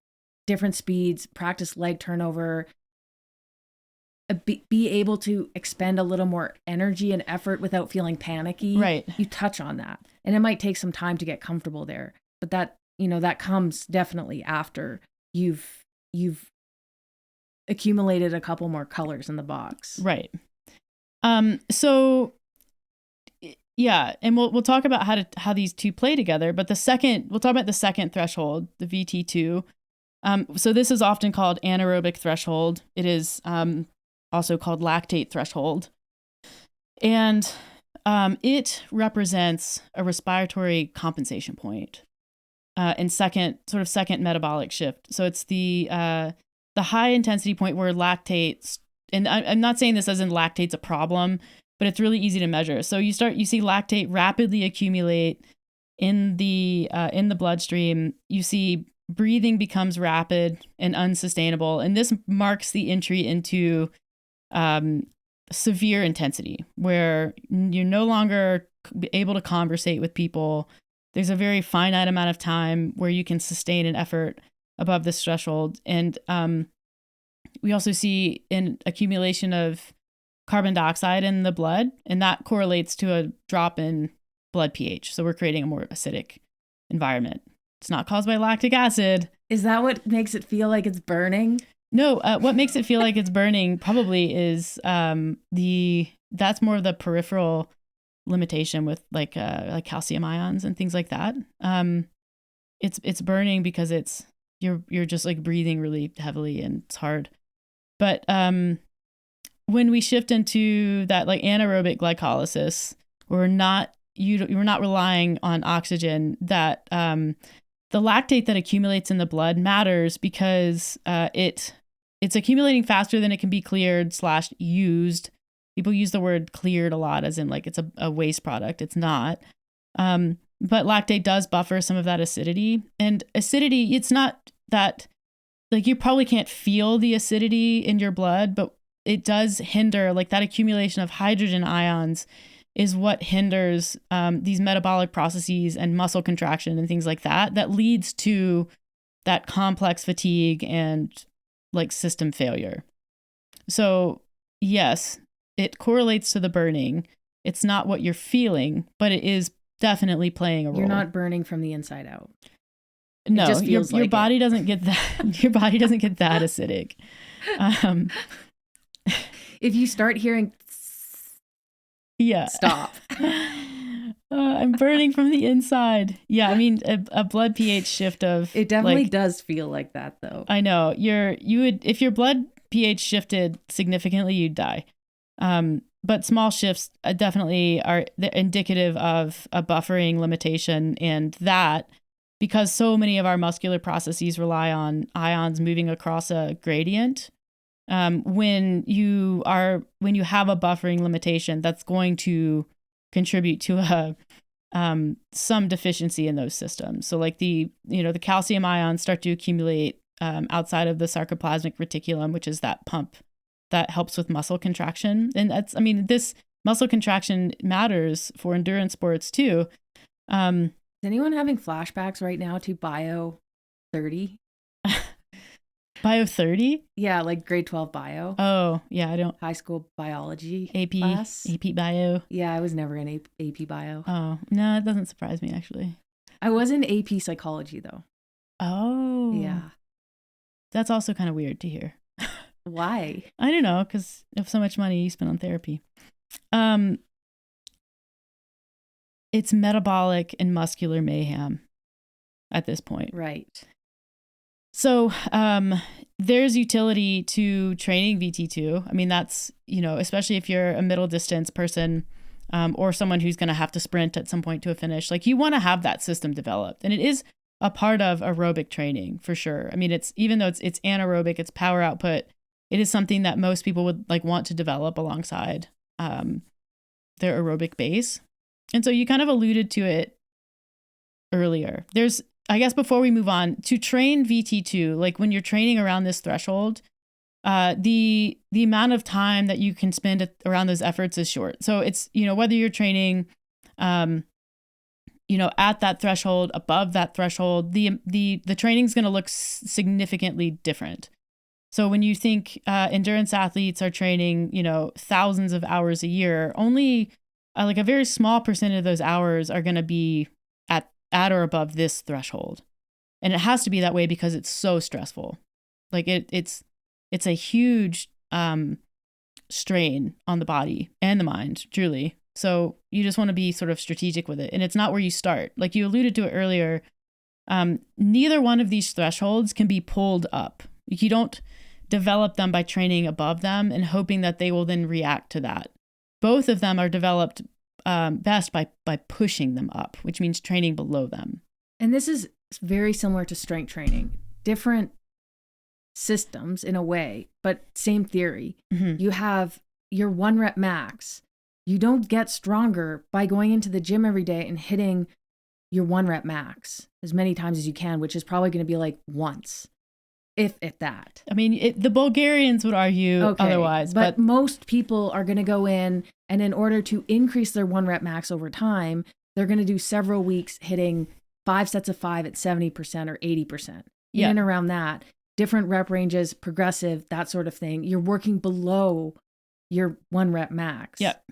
different speeds, practice leg turnover, be able to expend a little more energy and effort without feeling panicky. Right. You touch on that. And it might take some time to get comfortable there. But that comes definitely after you've accumulated a couple more colors in the box. Right. So yeah, and we'll talk about how these two play together, but we'll talk about the second threshold, the VT2. So this is often called anaerobic threshold. It is also called lactate threshold. And it represents a respiratory compensation point and second metabolic shift. So it's the high intensity point where lactates, and I'm not saying this as in lactate's a problem, but it's really easy to measure. So you see lactate rapidly accumulate in the bloodstream, you see breathing becomes rapid and unsustainable, and this marks the entry into severe intensity, where you're no longer able to conversate with people. There's a very finite amount of time where you can sustain an effort above this threshold, and we also see an accumulation of carbon dioxide in the blood, and that correlates to a drop in blood pH. So we're creating a more acidic environment. It's not caused by lactic acid. Is that what makes it feel like it's burning? No, what makes it feel like it's burning probably is that's more of the peripheral limitation with like calcium ions and things like that. It's burning because you're just like breathing really heavily and it's hard. But when we shift into that like anaerobic glycolysis, we're not relying on oxygen, that the lactate that accumulates in the blood matters because it's accumulating faster than it can be cleared / used. People use the word cleared a lot as in like it's a waste product. It's not. But lactate does buffer some of that acidity. And acidity, it's not that, like, you probably can't feel the acidity in your blood, but it does hinder, like that accumulation of hydrogen ions is what hinders these metabolic processes and muscle contraction and things like that leads to that complex fatigue and like system failure. So yes, it correlates to the burning. It's not what you're feeling, but it is definitely playing a role. You're not burning from the inside out. No, it just feels your like body doesn't get that. Your body doesn't get that acidic. If you start hearing, yeah, stop. I'm burning from the inside. Yeah, I mean a blood pH shift of It definitely does feel like that, though. I know you would if your blood pH shifted significantly, you'd die. But small shifts definitely are indicative of a buffering limitation, and that because so many of our muscular processes rely on ions moving across a gradient. When you have a buffering limitation, that's going to contribute to some deficiency in those systems. So like the calcium ions start to accumulate outside of the sarcoplasmic reticulum, which is that pump that helps with muscle contraction. And this muscle contraction matters for endurance sports too. Is anyone having flashbacks right now to Bio 30? Bio 30? Yeah, like grade 12 bio. Oh, yeah, I don't. High school biology class. AP bio. Yeah, I was never in AP bio. Oh, no, it doesn't surprise me, actually. I was in AP psychology, though. Oh. Yeah. That's also kind of weird to hear. Why? I don't know, because of so much money you spend on therapy. It's metabolic and muscular mayhem at this point. Right. So there's utility to training VT2. I mean, that's, especially if you're a middle distance person or someone who's going to have to sprint at some point to a finish, like you want to have that system developed. And it is a part of aerobic training for sure. I mean, even though it's anaerobic, it's power output, it is something that most people would like want to develop alongside their aerobic base. And so you kind of alluded to it earlier. I guess before we move on, to train VT2, like when you're training around this threshold, the amount of time that you can spend around those efforts is short. So it's, whether you're training, at that threshold, above that threshold, the training's going to look significantly different. So when you think endurance athletes are training, thousands of hours a year, only like a very small percent of those hours are going to be at or above this threshold. And it has to be that way because it's so stressful. Like it's a huge strain on the body and the mind, truly. So you just want to be sort of strategic with it. And it's not where you start. Like you alluded to it earlier, neither one of these thresholds can be pulled up. You don't develop them by training above them and hoping that they will then react to that. Both of them are developed best by pushing them up, which means training below them. And this is very similar to strength training. Different systems in a way, but same theory. Mm-hmm. You have your 1 rep max. You don't get stronger by going into the gym every day and hitting your 1 rep max as many times as you can, which is probably going to be like once, if at that. I mean, the Bulgarians would argue otherwise, but most people are going to go in, and in order to increase their 1 rep max over time, they're going to do several weeks hitting 5 sets of 5 at 70% or 80%. In and around that, different rep ranges, progressive, that sort of thing. You're working below your 1 rep max. Yep.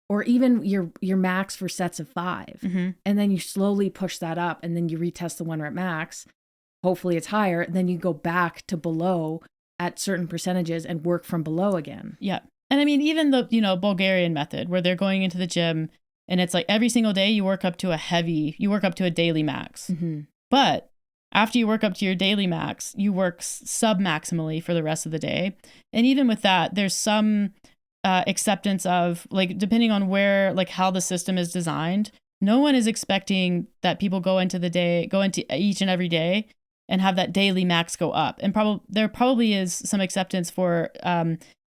Or even your max for sets of 5. Mm-hmm. And then you slowly push that up, and then you retest the 1 rep max. Hopefully it's higher. And then you go back to below at certain percentages and work from below again. Yeah. And I mean, even the, Bulgarian method where they're going into the gym and it's like every single day you work up to a daily max. Mm-hmm. But after you work up to your daily max, you work sub-maximally for the rest of the day. And even with that, there's some acceptance of, like, depending on where, like, how the system is designed, no one is expecting that people go into each and every day and have that daily max go up. And there probably is some acceptance for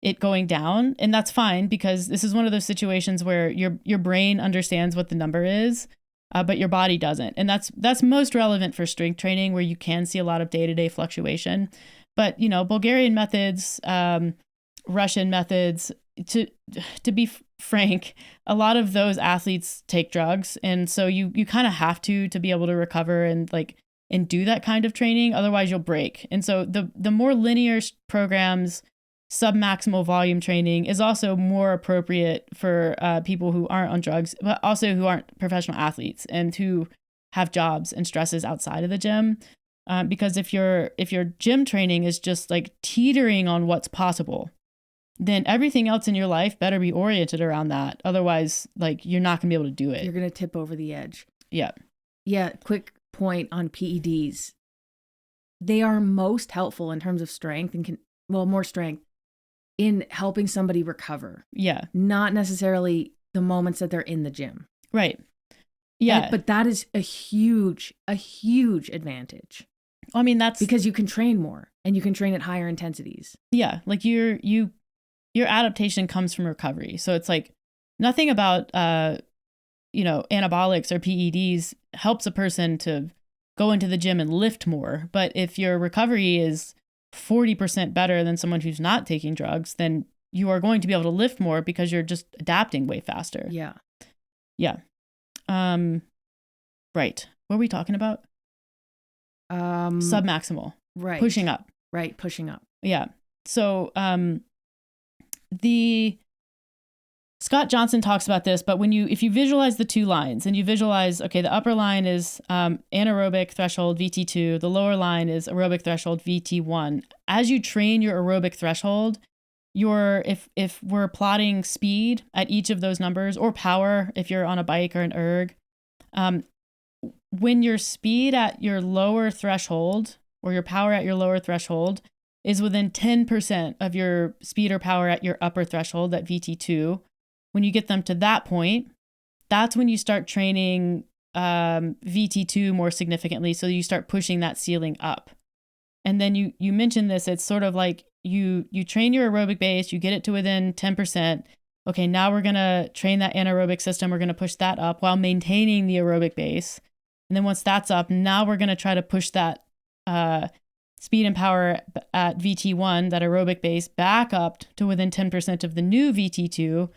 it going down. And that's fine, because this is one of those situations where your brain understands what the number is, but your body doesn't. And that's most relevant for strength training, where you can see a lot of day-to-day fluctuation. But, Bulgarian methods, Russian methods, to be frank, a lot of those athletes take drugs. And so you kind of have to be able to recover and do that kind of training. Otherwise you'll break. And so the more linear programs, sub-maximal volume training is also more appropriate for people who aren't on drugs, but also who aren't professional athletes and who have jobs and stresses outside of the gym. Because if your gym training is just like teetering on what's possible, then everything else in your life better be oriented around that. Otherwise, like, you're not gonna be able to do it. You're gonna tip over the edge. Yeah. Yeah. Quick point on PEDs. They are most helpful in terms of strength and more strength in helping somebody recover. Yeah. Not necessarily the moments that they're in the gym. Right. Yeah. But that is a huge advantage. I mean, that's because you can train more and you can train at higher intensities. Yeah. Like your adaptation comes from recovery. So it's like nothing about, anabolics or PEDs helps a person to go into the gym and lift more. But if your recovery is 40% better than someone who's not taking drugs, then you are going to be able to lift more because you're just adapting way faster. Yeah. Yeah. Right. What are we talking about? Submaximal. Right. Pushing up. Right. Pushing up. Yeah. So, Scott Johnson talks about this, but if you visualize the two lines and you visualize, okay, the upper line is anaerobic threshold VT2, the lower line is aerobic threshold VT1. As you train your aerobic threshold, if we're plotting speed at each of those numbers, or power if you're on a bike or an erg, when your speed at your lower threshold or your power at your lower threshold is within 10% of your speed or power at your upper threshold, at VT2. When you get them to that point, that's when you start training VT2 more significantly. So you start pushing that ceiling up. And then you mentioned this, it's sort of like you train your aerobic base, you get it to within 10%. Okay, now we're going to train that anaerobic system. We're going to push that up while maintaining the aerobic base. And then once that's up, now we're going to try to push that speed and power at VT1, that aerobic base, back up to within 10% of the new VT2.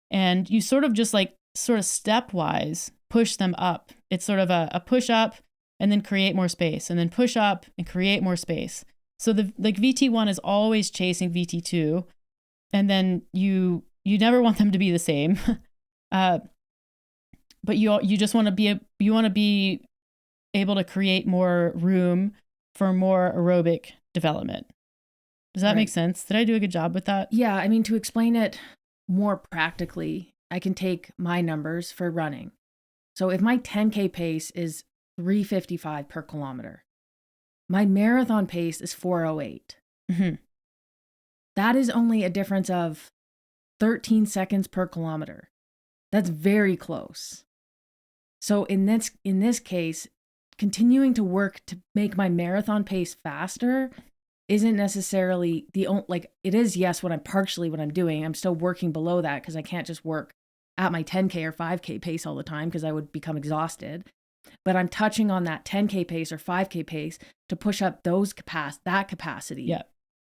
And you sort of stepwise push them up. It's sort of a push up and then create more space, and then push up and create more space. So VT1 is always chasing VT2, and then you never want them to be the same. But you just want to be able to create more room for more aerobic development. Does that make sense? Did I do a good job with that? Yeah. I mean, to explain it more practically, I can take my numbers for running. So if my 10K pace is 355 per kilometer, my marathon pace is 408. Mm-hmm. That is only a difference of 13 seconds per kilometer. That's very close. So in this case, continuing to work to make my marathon pace faster isn't necessarily it is, yes, what I'm doing. I'm still working below that because I can't just work at my 10K or 5K pace all the time because I would become exhausted. but I'm touching on that 10K pace or 5K pace to push up that capacity. Yeah.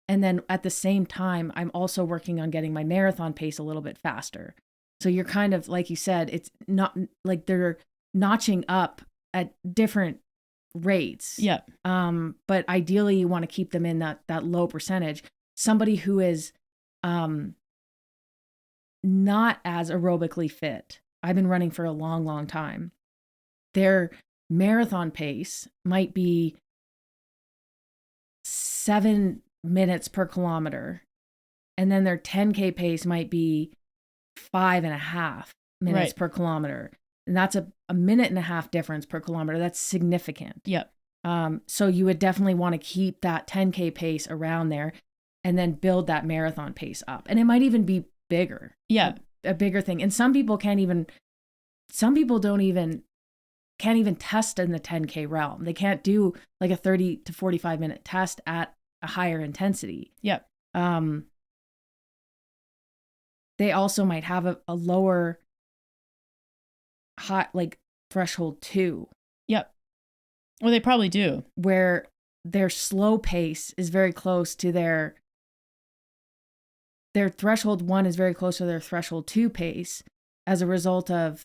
And then at the same time, I'm also working on getting my marathon pace a little bit faster. So you're kind of, like you said, it's not like they're notching up at different rates. Yeah. But ideally you want to keep them in that low percentage. Somebody who is not as aerobically fit. I've been running for a long, long time. Their marathon pace might be 7 minutes per kilometer. And then their 10K pace might be 5.5 minutes per kilometer. And that's a 1.5 minute difference per kilometer. That's significant. Yep. So you would definitely want to keep that 10K pace around there and then build that marathon pace up. And it might even be bigger. Yeah. A bigger thing. And some people can't even test in the 10K realm. They can't do like a 30 to 45 minute test at a higher intensity. Yep. They also might have a lower hot like threshold 2. Yep. Well, they probably do. Where their slow pace is very close to their threshold 1 is very close to their threshold 2 pace as a result of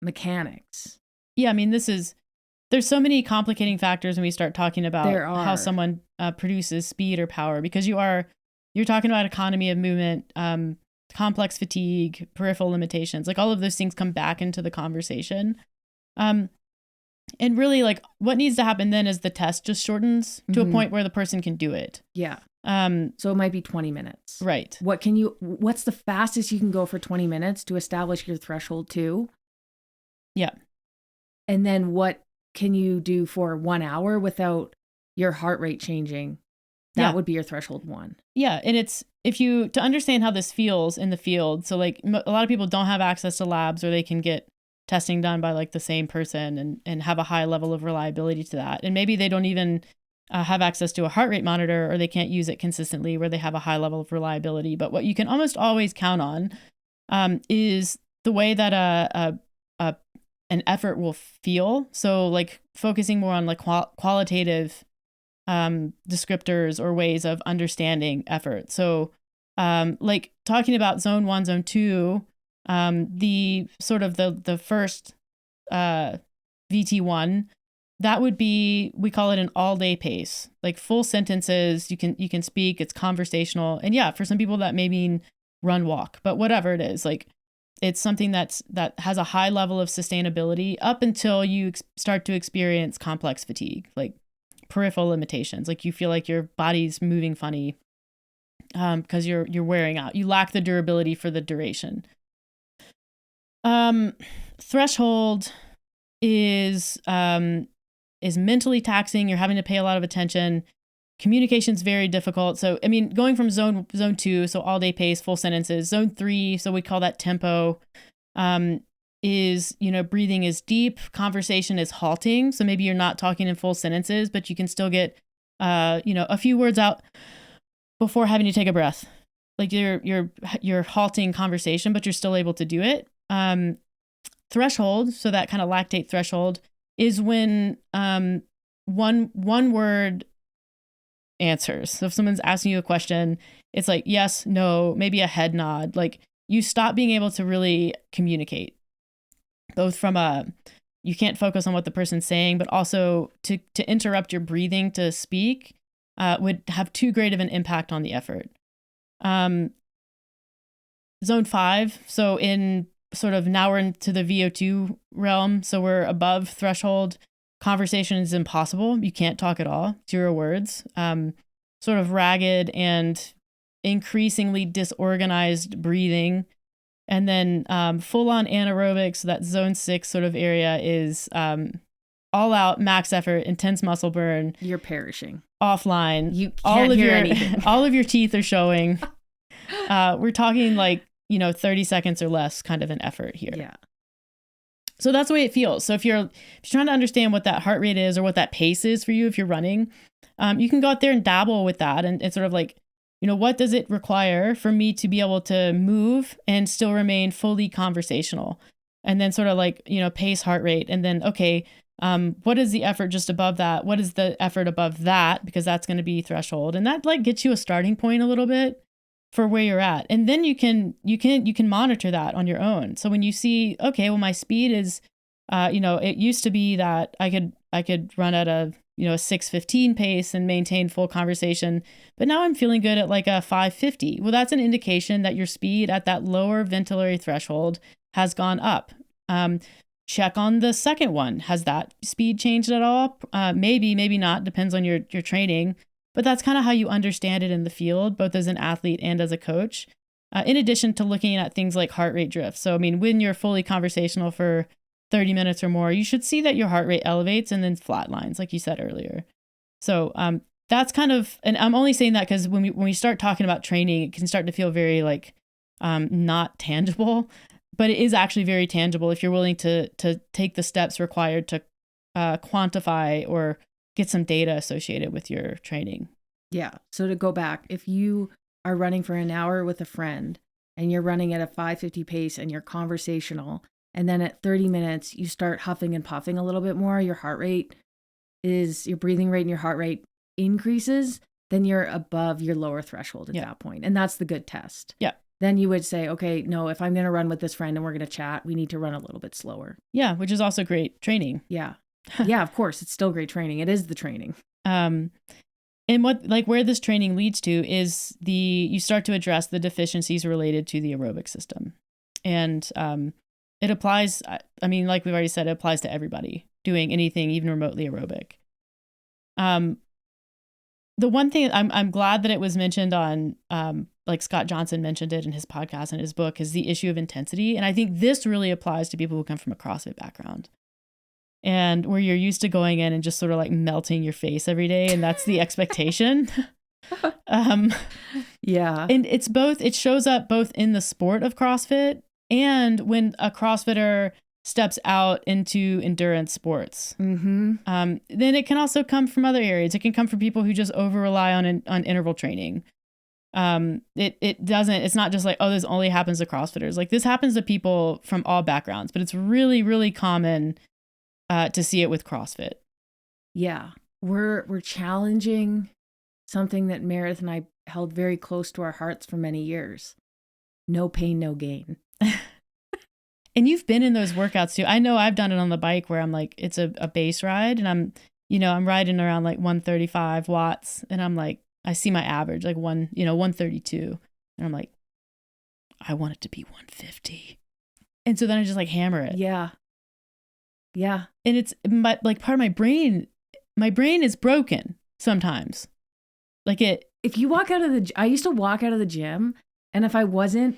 mechanics. Yeah, I mean, there's so many complicating factors when we start talking about how someone produces speed or power, because you're talking about economy of movement, complex fatigue, peripheral limitations, like all of those things come back into the conversation. And really, like, what needs to happen then is the test just shortens to a point where the person can do it. Yeah. So it might be 20 minutes. Right. What's the fastest you can go for 20 minutes to establish your threshold 2? Yeah. And then what can you do for 1 hour without your heart rate changing? That would be your threshold 1. Yeah. And to understand how this feels in the field. So like a lot of people don't have access to labs where they can get testing done by like the same person and have a high level of reliability to that. And maybe they don't even have access to a heart rate monitor, or they can't use it consistently where they have a high level of reliability. But what you can almost always count on is the way that an effort will feel. So like focusing more on like qualitative descriptors or ways of understanding effort. So like talking about zone 1, zone 2, the sort of the first VT1, that would be, we call it an all day pace, like full sentences. You can speak, it's conversational. And yeah, for some people that may mean run, walk, but whatever it is, like it's something that has a high level of sustainability up until you start to experience complex fatigue, like peripheral limitations. Like you feel like your body's moving funny because you're wearing out. You lack the durability for the duration. Threshold is mentally taxing. You're having to pay a lot of attention. Communication's very difficult. So, I mean, going from zone 2, so all day pace, full sentences, zone 3, so we call that tempo, is, breathing is deep, conversation is halting. So maybe you're not talking in full sentences, but you can still get, a few words out before having to take a breath. Like you're halting conversation, but you're still able to do it. Threshold, so that kind of lactate threshold, is when one word answers. So if someone's asking you a question, it's like yes, no, maybe a head nod. Like you stop being able to really communicate, both from you can't focus on what the person's saying, but also to interrupt your breathing to speak would have too great of an impact on the effort. Zone 5, so in sort of now we're into the VO2 realm, so we're above threshold. Conversation is impossible. You can't talk at all. 0 words. Sort of ragged and increasingly disorganized breathing. And then full-on anaerobic, so that zone 6 sort of area is all out, max effort, intense muscle burn. You're perishing. Offline. You can't hear anything. All of your teeth are showing. We're talking like, 30 seconds or less kind of an effort here. Yeah. So that's the way it feels. So if you're trying to understand what that heart rate is or what that pace is for you, if you're running, you can go out there and dabble with that and sort of like, what does it require for me to be able to move and still remain fully conversational? and then sort of like, pace, heart rate. And then, okay, what is the effort just above that? What is the effort above that? Because that's going to be threshold. And that like gets you a starting point a little bit for where you're at. And then you can monitor that on your own. So when you see, okay, well, my speed is, it used to be that I could run at a 6:15 pace and maintain full conversation, but now I'm feeling good at like a 5:50. Well, that's an indication that your speed at that lower ventilatory threshold has gone up. Check on the second one. Has that speed changed at all? Maybe not. Depends on your training. But that's kind of how you understand it in the field, both as an athlete and as a coach. In addition to looking at things like heart rate drift. So, I mean, when you're fully conversational for 30 minutes or more, you should see that your heart rate elevates and then flatlines, like you said earlier. So that's kind of, and I'm only saying that because when we start talking about training, it can start to feel very like not tangible, but it is actually very tangible if you're willing to take the steps required to quantify or get some data associated with your training. Yeah. So to go back, if you are running for an hour with a friend and you're running at a 5:50 pace and you're conversational, and then at 30 minutes, you start huffing and puffing a little bit more, your breathing rate and your heart rate increases, then you're above your lower threshold at that point. And that's the good test. Yeah. Then you would say, okay, no, if I'm going to run with this friend and we're going to chat, we need to run a little bit slower. Yeah, which is also great training. Yeah. Yeah, of course. It's still great training. It is the training. And where this training leads to is you start to address the deficiencies related to the aerobic system. And it applies, I mean, like we've already said, it applies to everybody doing anything, even remotely aerobic. The one thing I'm glad that it was mentioned on, like Scott Johnson mentioned it in his podcast and his book, is the issue of intensity. And I think this really applies to people who come from a CrossFit background and where you're used to going in and just sort of like melting your face every day. And that's the expectation. Yeah. And it shows up both in the sport of CrossFit and when a CrossFitter steps out into endurance sports. Mm-hmm. Then it can also come from other areas. It can come from people who just over rely on interval training. It's not just like, oh, this only happens to CrossFitters. Like this happens to people from all backgrounds, but it's really, really common to see it with CrossFit. Yeah. We're challenging something that Meredith and I held very close to our hearts for many years. No pain, no gain. And you've been in those workouts too. I know I've done it on the bike where I'm like, it's a base ride and I'm riding around like 135 watts and I'm like, I see my average like 132 and I'm like, I want it to be 150. And so then I just like hammer it. Yeah. Yeah. And it's like part of my brain is broken sometimes. Like if you walk out of I used to walk out of the gym and if I wasn't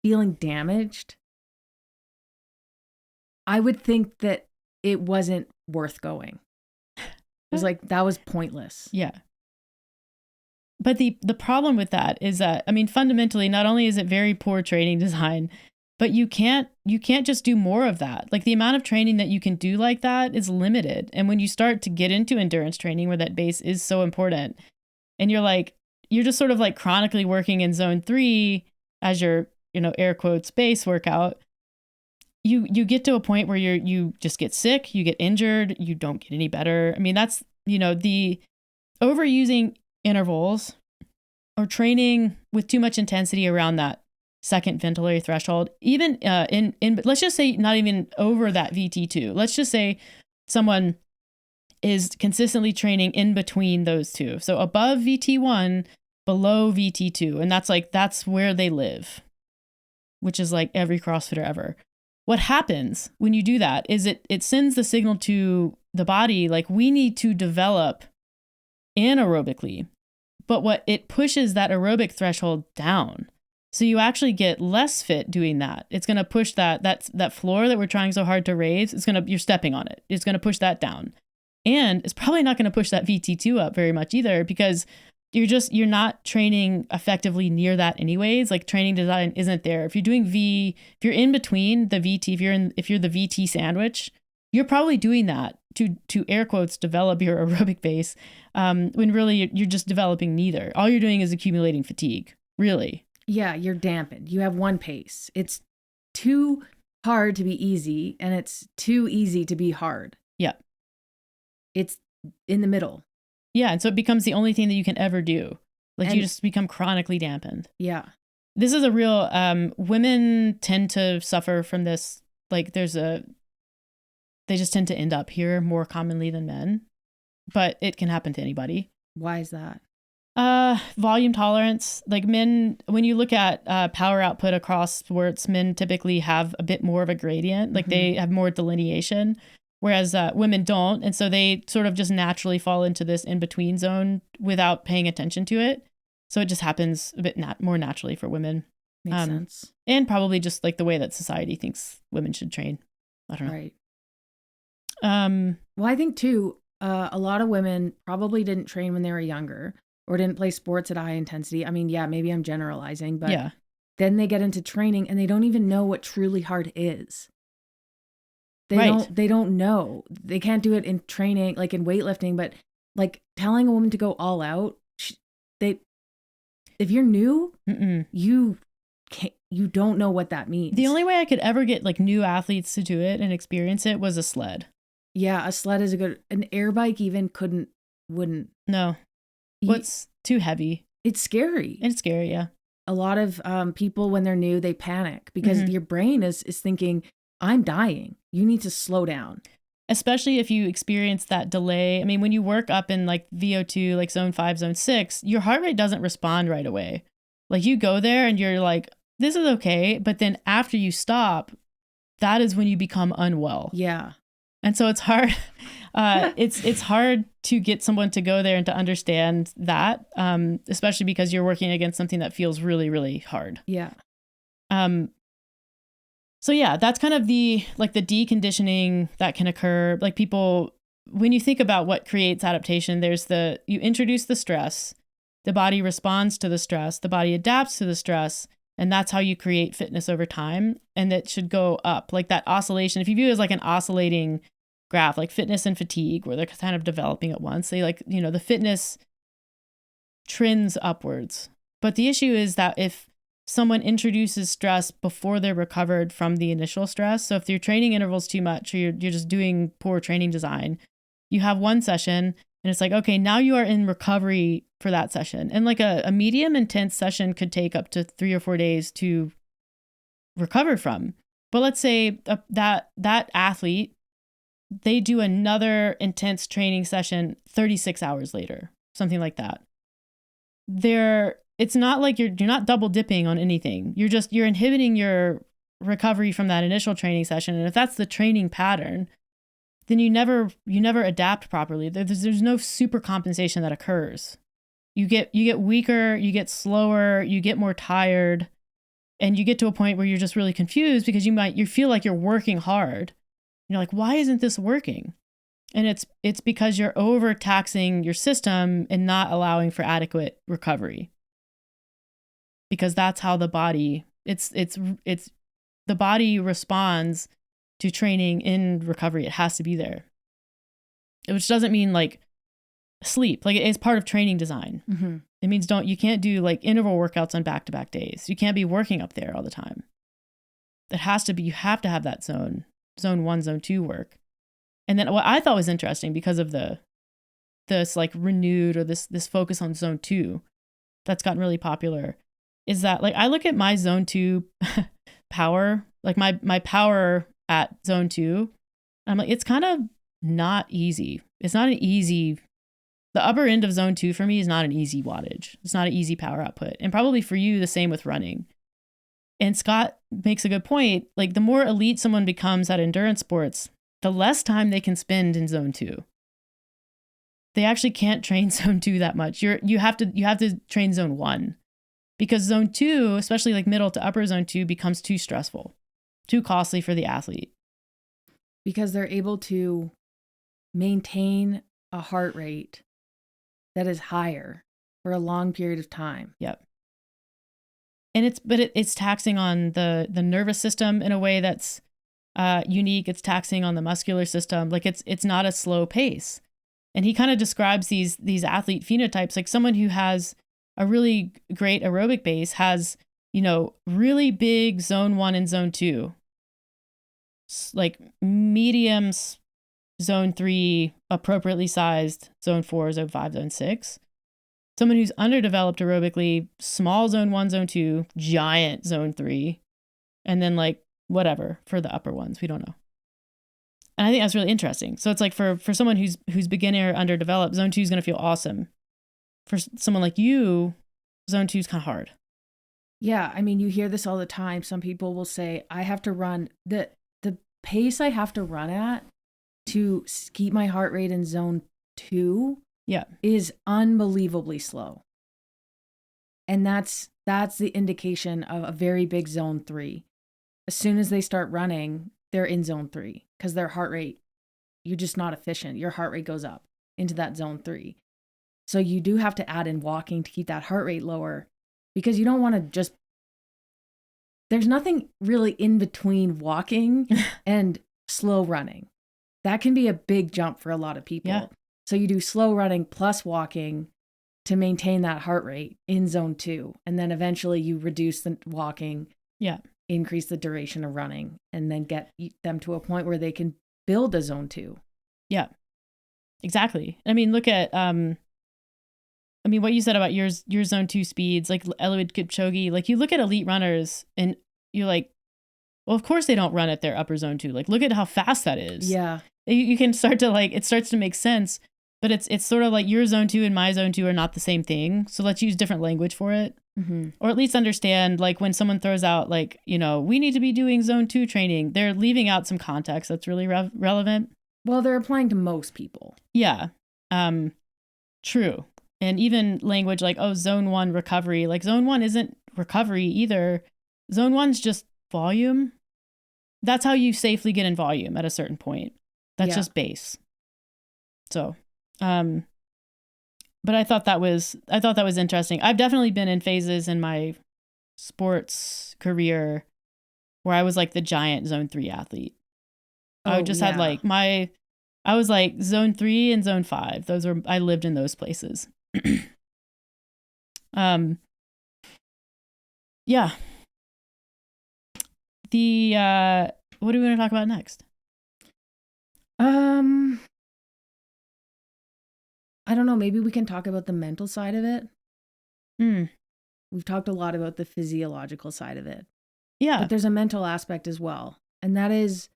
feeling damaged, I would think that it wasn't worth going. It was like, that was pointless. Yeah. But the problem with that is that, I mean, fundamentally, not only is it very poor training design, but you can't just do more of that. Like the amount of training that you can do like that is limited. And when you start to get into endurance training where that base is so important and you're just sort of like chronically working in zone 3 as your, air quotes base workout, you get to a point where you just get sick, you get injured, you don't get any better. I mean, that's, the overusing intervals or training with too much intensity around that second ventilatory threshold, even in let's just say not even over that VT2. Let's just say someone is consistently training in between those two. So above VT1, below VT2. And that's where they live, which is like every CrossFitter ever. What happens when you do that is it sends the signal to the body, like we need to develop anaerobically, but what it pushes that aerobic threshold down. So you actually get less fit doing that. It's going to push that floor that we're trying so hard to raise. You're stepping on it. It's going to push that down. And it's probably not going to push that VT2 up very much either because you're not training effectively near that anyways. Like training design isn't there. If you're doing if you're in between the VT, if you're the VT sandwich, you're probably doing that to air quotes develop your aerobic base, when really you're just developing neither. All you're doing is accumulating fatigue, really. Yeah, you're dampened. You have one pace. It's too hard to be easy and it's too easy to be hard. Yeah. It's in the middle. Yeah. And so it becomes the only thing that you can ever do. Like, you just become chronically dampened. Yeah. This is a real, women tend to suffer from this. Like, they just tend to end up here more commonly than men, but it can happen to anybody. Why is that? Volume tolerance. Like, men, when you look at power output across sports, men typically have a bit more of a gradient. Like, they have more delineation, whereas women don't. And so they sort of just naturally fall into this in-between zone without paying attention to it. So it just happens a bit more naturally for women. Makes sense. And probably just like the way that society thinks women should train. I don't know. Right. Well, I think too, a lot of women probably didn't train when they were younger or didn't play sports at a high intensity. I mean, yeah, maybe I'm generalizing, but yeah. Then they get into training and they don't even know what truly hard is. They don't know. They can't do it in training, like in weightlifting, but like telling a woman to go all out, if you're new, you don't know what that means. The only way I could ever get like new athletes to do it and experience it was a sled. Yeah, a sled is an air bike even wouldn't. No. What's too heavy? It's scary. It's scary, yeah. A lot of people, when they're new, they panic because your brain is thinking, I'm dying. You need to slow down. Especially if you experience that delay. I mean, when you work up in like VO2, like zone 5, zone 6, your heart rate doesn't respond right away. Like, you go there and you're like, this is okay. But then after you stop, that is when you become unwell. Yeah. And so it's hard. It's hard to get someone to go there and to understand that, especially because you're working against something that feels really, really hard. Yeah. So yeah, that's kind of the deconditioning that can occur. Like, people, when you think about what creates adaptation, you introduce the stress, the body responds to the stress, the body adapts to the stress, and that's how you create fitness over time. And it should go up, like that oscillation. If you view it as like an oscillating graph, like fitness and fatigue, where they're kind of developing at once, the fitness trends upwards. But the issue is that if someone introduces stress before they're recovered from the initial stress. So if your training interval's too much, or you're just doing poor training design, you have one session and it's like, okay, now you are in recovery for that session. And like a medium intense session could take up to 3 or 4 days to recover from. But let's say that athlete, they do another intense training session 36 hours later, something like that. It's not like you're not double dipping on anything. You're inhibiting your recovery from that initial training session. And if that's the training pattern, then you never adapt properly. There's no super compensation that occurs. You get weaker, you get slower, you get more tired, and you get to a point where you're just really confused because you feel like you're working hard. You're like, why isn't this working? And it's because you're overtaxing your system and not allowing for adequate recovery. Because that's how the body the body responds to training in recovery. It has to be there, which doesn't mean like sleep. Like, it's part of training design. Mm-hmm. It means you can't do like interval workouts on back-to-back days. You can't be working up there all the time. It has to be. You have to have that zone 1, zone 2 work. And then what I thought was interesting, because of this like renewed, or this focus on zone 2 that's gotten really popular, is that like I look at my zone 2 power, like my power at zone 2, I'm like, it's kind of not easy. It's not an easy, the upper end of zone 2 for me is not an easy wattage. It's not an easy power output. And probably for you, the same with running. And Scott makes a good point. Like, the more elite someone becomes at endurance sports, the less time they can spend in zone 2. They actually can't train zone 2 that much. You have to train zone 1. Because zone 2, especially like middle to upper zone 2, becomes too stressful, too costly for the athlete. Because they're able to maintain a heart rate that is higher for a long period of time. Yep. And it's taxing on the nervous system in a way that's unique. It's taxing on the muscular system. Like, it's not a slow pace. And he kind of describes these athlete phenotypes, like someone who has a really great aerobic base has, really big zone 1 and zone 2. like medium zone 3, appropriately sized zone 4, zone 5, zone 6. Someone who's underdeveloped aerobically, small zone 1, zone 2, giant zone 3, and then like whatever for the upper ones. We don't know. And I think that's really interesting. So it's like for someone who's beginner, underdeveloped, zone 2 is going to feel awesome. For someone like you, zone 2 is kind of hard. Yeah, I mean, you hear this all the time. Some people will say, I have to run the pace I have to run at to keep my heart rate in zone 2 is unbelievably slow. And that's the indication of a very big zone 3. As soon as they start running, they're in zone 3 because their heart rate, you're just not efficient. Your heart rate goes up into that zone 3. So you do have to add in walking to keep that heart rate lower, because you don't want to just, there's nothing really in between walking and slow running. That can be a big jump for a lot of people. Yeah. So you do slow running plus walking to maintain that heart rate in zone 2. And then eventually you reduce the walking, increase the duration of running, and then get them to a point where they can build a zone 2. Yeah, exactly. I mean, look at, what you said about your zone 2 speeds, like Eliud Kipchoge, like you look at elite runners and you're like, well, of course they don't run at their upper zone 2. Like, look at how fast that is. Yeah. You can start to like, it starts to make sense, but it's sort of like your zone 2 and my zone 2 are not the same thing. So let's use different language for it. Mm-hmm. Or at least understand, like when someone throws out like, we need to be doing zone 2 training, they're leaving out some context that's really relevant. Well, they're applying to most people. Yeah. True. And even language like, zone 1 recovery, like zone 1 isn't recovery either. Zone 1's just volume. That's how you safely get in volume at a certain point. That's just base. So, but I thought that was interesting. I've definitely been in phases in my sports career where I was like the giant zone 3 athlete. I just had like I was like zone 3 and zone 5. I lived in those places. Yeah. What do we want to talk about next? I don't know. Maybe we can talk about the mental side of it. We've talked a lot about the physiological side of it. Yeah. But there's a mental aspect as well. And that is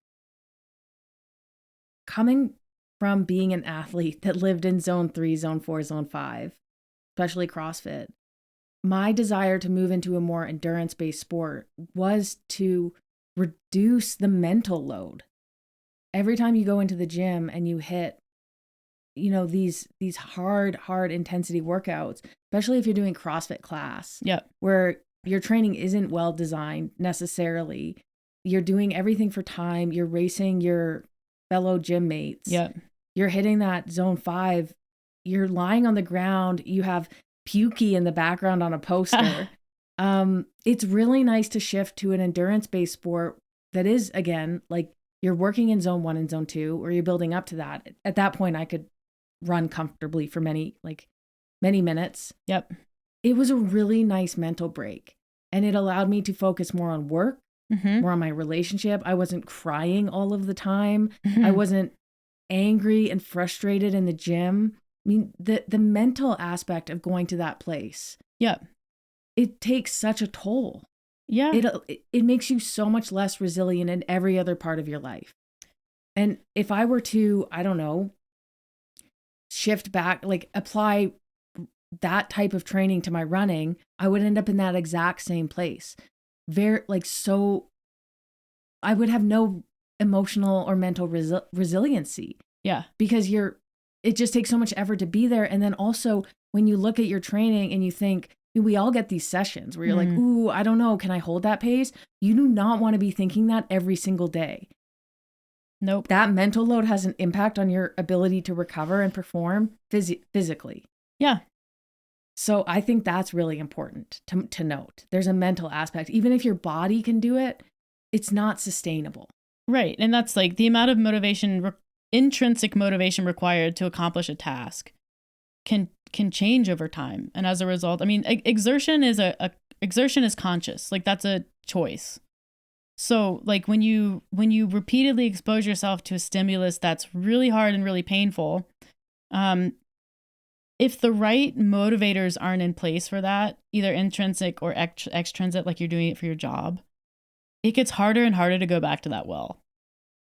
coming from being an athlete that lived in zone 3, zone 4, zone 5, especially CrossFit. My desire to move into a more endurance-based sport was to reduce the mental load. Every time you go into the gym and you hit, these hard intensity workouts, especially if you're doing CrossFit class, where your training isn't well designed necessarily. You're doing everything for time. You're racing your fellow gym mates. You're hitting that zone 5. You're lying on the ground. You have Pukey in the background on a poster. It's really nice to shift to an endurance-based sport that is, again, like you're working in zone 1 and zone 2, or you're building up to that. At that point, I could run comfortably for many minutes. It was a really nice mental break, and it allowed me to focus more on work, more on my relationship. I wasn't crying all of the time. I wasn't angry and frustrated in the gym. I mean, the mental aspect of going to that place. It takes such a toll. It makes you so much less resilient in every other part of your life. And if I were to, I don't know, shift back, like apply that type of training to my running, I would end up in that exact same place. I would have no emotional or mental resiliency. Because it just takes so much effort to be there. And then also when you look at your training and you think, we all get these sessions where you're like, ooh, I don't know, can I hold that pace? You do not want to be thinking that every single day. Nope. That mental load has an impact on your ability to recover and perform physically. So I think that's really important to note. There's a mental aspect. Even if your body can do it, it's not sustainable. Right. And that's like the amount of motivation, intrinsic motivation required to accomplish a task can change over time. And as a result, I mean, exertion is conscious. Like that's a choice. So like when you repeatedly expose yourself to a stimulus that's really hard and really painful, if the right motivators aren't in place for that, either intrinsic or extrinsic, like you're doing it for your job, it gets harder and harder to go back to that well.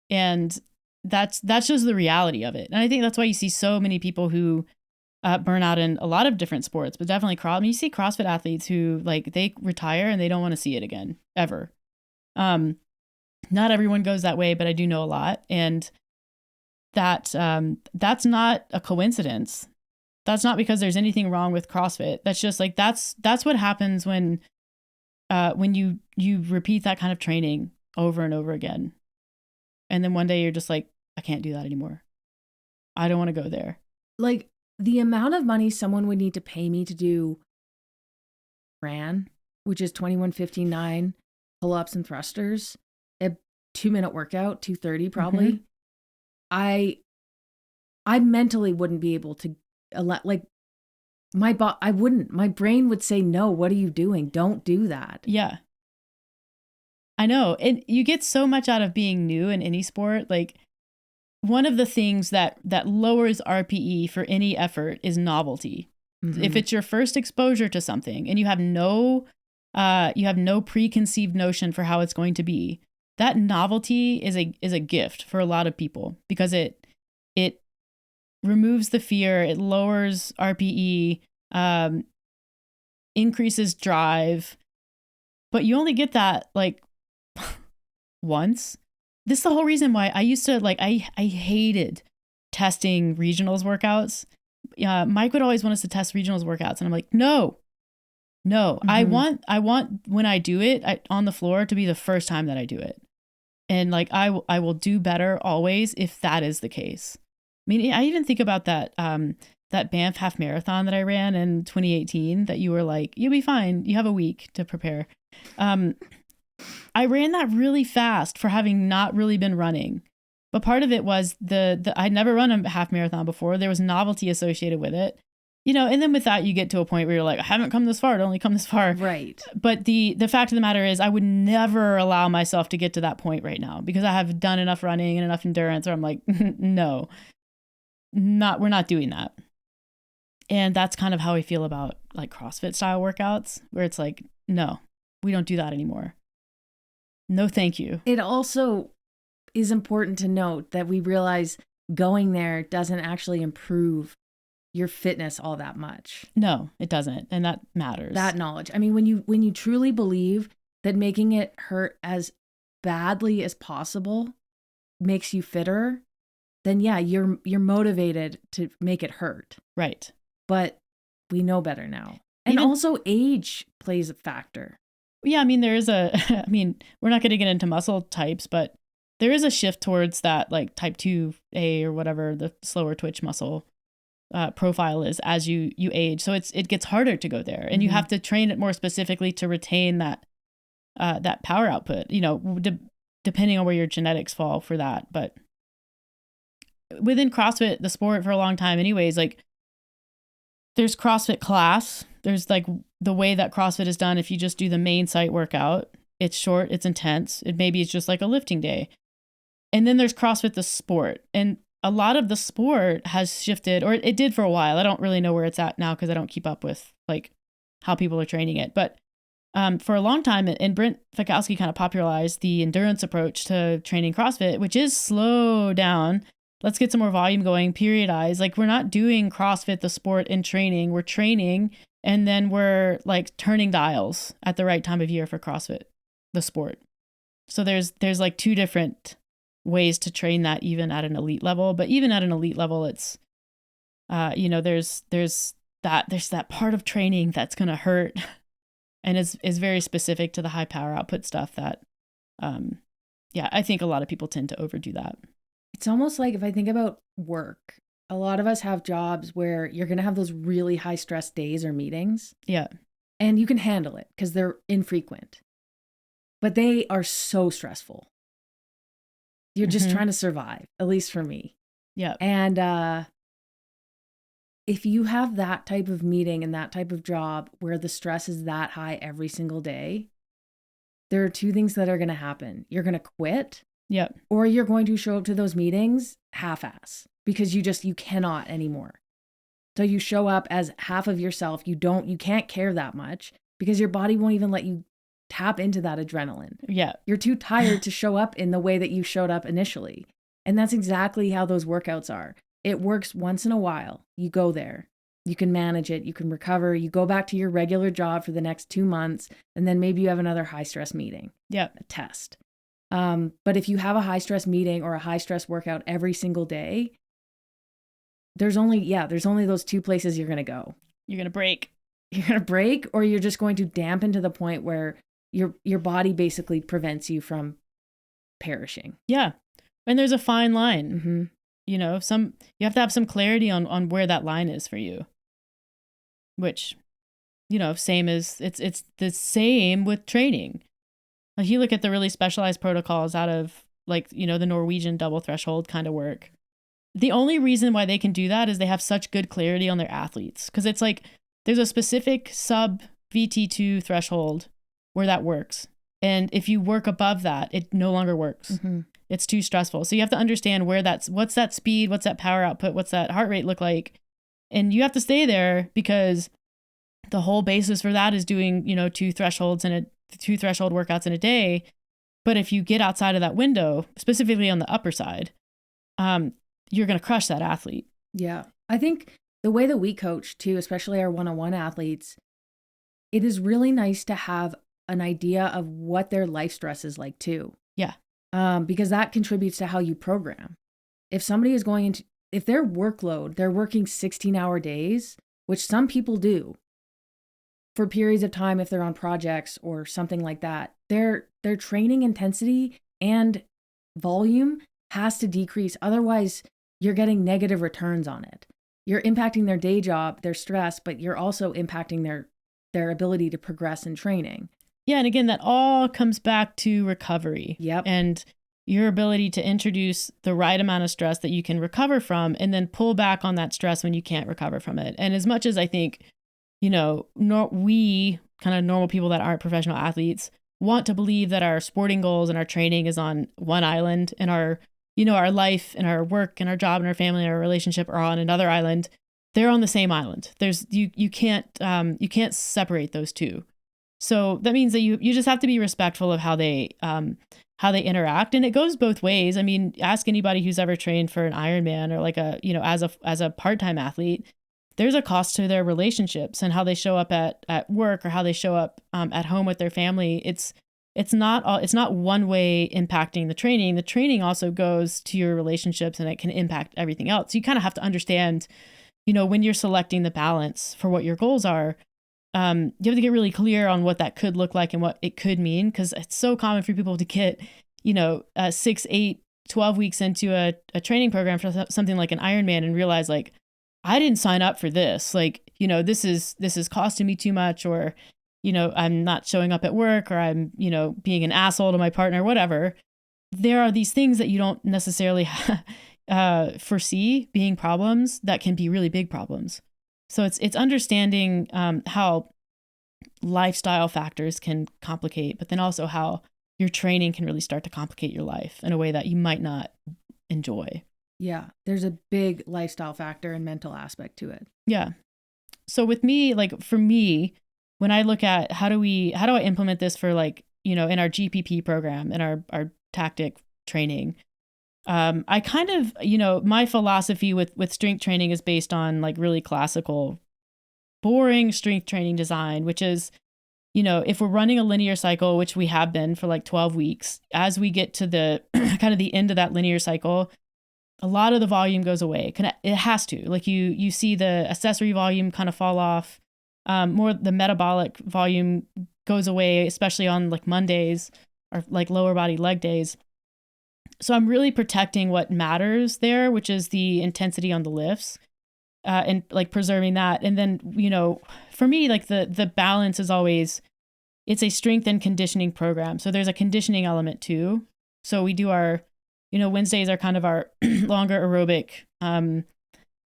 And that's just the reality of it. And I think that's why you see so many people who burn out in a lot of different sports, but definitely you see CrossFit athletes who like they retire and they don't want to see it again ever. Not everyone goes that way, but I do know a lot. And that's not a coincidence. That's not because there's anything wrong with CrossFit. That's just like, that's what happens when you repeat that kind of training over and over again. And then one day you're just like, I can't do that anymore. I don't want to go there. Like the amount of money someone would need to pay me to do RAN, which is 21:59 pull-ups and thrusters, a 2-minute workout, 2:30 probably. Mm-hmm. I mentally wouldn't be able to like I wouldn't. My brain would say, no, what are you doing? Don't do that. Yeah. I know. And you get so much out of being new in any sport. Like one of the things that lowers RPE for any effort is novelty. Mm-hmm. If it's your first exposure to something and you have no preconceived notion for how it's going to be, that novelty is a gift for a lot of people because it removes the fear, it lowers RPE, increases drive, but you only get that like once. This is the whole reason why I used to like, I hated testing regionals workouts. Mike would always want us to test regionals workouts. And I'm like, no, mm-hmm. I want when I do it on the floor to be the first time that I do it. And like, I will do better always if that is the case. I mean, I even think about that Banff half marathon that I ran in 2018 that you were like, you'll be fine. You have a week to prepare. I ran that really fast for having not really been running. But part of it was I'd never run a half marathon before. There was novelty associated with it. You know, and then with that, you get to a point where you're like, I haven't come this far. I'd only come this far. Right. But the fact of the matter is I would never allow myself to get to that point right now because I have done enough running and enough endurance where I'm like, no, we're not doing that. And that's kind of how I feel about like CrossFit style workouts where it's like, no, we don't do that anymore. No, thank you. It also is important to note that we realize going there doesn't actually improve your fitness all that much. No, it doesn't. And that matters. That knowledge. I mean, when you truly believe that making it hurt as badly as possible makes you fitter, then yeah, you're motivated to make it hurt. Right. But we know better now. And also age plays a factor. Yeah, I mean, we're not going to get into muscle types, but there is a shift towards that like type 2A or whatever the slower twitch muscle profile is as you age. So it gets harder to go there and mm-hmm. you have to train it more specifically to retain that power output, you know, depending on where your genetics fall for that. But within CrossFit, the sport for a long time anyways, like there's CrossFit class. There's like the way that CrossFit is done. If you just do the main site workout, it's short, it's intense. It's just like a lifting day. And then there's CrossFit, the sport. And a lot of the sport has shifted, or it did for a while. I don't really know where it's at now because I don't keep up with like how people are training it. But for a long time, and Brent Fikowski kind of popularized the endurance approach to training CrossFit, which is slow down. Let's get some more volume going, periodize. Like we're not doing CrossFit, the sport in training. We're training and then we're like turning dials at the right time of year for CrossFit, the sport. So there's like two different ways to train that even at an elite level. But even at an elite level, it's, there's that part of training that's going to hurt and is very specific to the high power output stuff that, I think a lot of people tend to overdo that. It's almost like if I think about work, a lot of us have jobs where you're going to have those really high stress days or meetings. Yeah. And you can handle it because they're infrequent, but they are so stressful. You're just mm-hmm. trying to survive, at least for me. Yeah. And if you have that type of meeting and that type of job where the stress is that high every single day, there are two things that are going to happen. You're going to quit, Yep. or you're going to show up to those meetings half-ass because you cannot anymore. So you show up as half of yourself. You can't care that much because your body won't even let you tap into that adrenaline. Yeah. You're too tired to show up in the way that you showed up initially. And that's exactly how those workouts are. It works once in a while. You go there. You can manage it. You can recover. You go back to your regular job for the next 2 months, and then maybe you have another high-stress meeting. Yeah. A test. But if you have a high-stress meeting or a high-stress workout every single day, there's only those two places you're going to go. You're going to break. You're going to break, or you're just going to dampen to the point where your body basically prevents you from perishing. Yeah. And there's a fine line. Mm-hmm. You know, you have to have some clarity on where that line is for you. Which, you know, it's the same with training. Like you look at the really specialized protocols out of like, you know, the Norwegian double threshold kind of work. The only reason why they can do that is they have such good clarity on their athletes. Because it's like there's a specific sub VT2 threshold where that works. And if you work above that, it no longer works. Mm-hmm. It's too stressful. So you have to understand what's that speed, what's that power output, what's that heart rate look like. And you have to stay there because the whole basis for that is doing, you know, two threshold workouts in a day. But if you get outside of that window, specifically on the upper side, you're going to crush that athlete. Yeah. I think the way that we coach too, especially our one-on-one athletes, it is really nice to have an idea of what their life stress is like too. Yeah. Because that contributes to how you program. If somebody is if their workload, they're working 16-hour days, which some people do for periods of time if they're on projects or something like that, their training intensity and volume has to decrease. Otherwise, you're getting negative returns on it. You're impacting their day job, their stress, but you're also impacting their ability to progress in training. Yeah. And again, that all comes back to recovery. Yep. And your ability to introduce the right amount of stress that you can recover from and then pull back on that stress when you can't recover from it. And as much as I think, you know, we kind of normal people that aren't professional athletes want to believe that our sporting goals and our training is on one island and our life and our work and our job and our family and our relationship are on another island, they're on the same island. You can't separate those two. So that means that you just have to be respectful of how they interact. And it goes both ways. I mean, ask anybody who's ever trained for an Ironman or like as a part-time athlete, there's a cost to their relationships and how they show up at work or how they show up at home with their family. It's not one way impacting the training. The training also goes to your relationships and it can impact everything else. So you kind of have to understand, you know, when you're selecting the balance for what your goals are, you have to get really clear on what that could look like and what it could mean. Because it's so common for people to get, 6, 8, 12 weeks into a training program for something like an Ironman and realize like, I didn't sign up for this. Like, this is costing me too much, or, I'm not showing up at work, or I'm, being an asshole to my partner, whatever. There are these things that you don't necessarily foresee being problems that can be really big problems. So it's understanding how lifestyle factors can complicate, but then also how your training can really start to complicate your life in a way that you might not enjoy. Yeah, there's a big lifestyle factor and mental aspect to it. Yeah. So with me, like for me, when I look at how do I implement this for like, in our GPP program, in our tactic training, I kind of, my philosophy with strength training is based on like really classical, boring strength training design, which is, if we're running a linear cycle, which we have been for like 12 weeks, as we get to the kind of the end of that linear cycle, a lot of the volume goes away. It has to. Like you see the accessory volume kind of fall off. More the metabolic volume goes away, especially on like Mondays or like lower body leg days. So I'm really protecting what matters there, which is the intensity on the lifts, and like preserving that. And then, for me, like the balance is always, it's a strength and conditioning program. So there's a conditioning element too. So we do our, Wednesdays are kind of our longer aerobic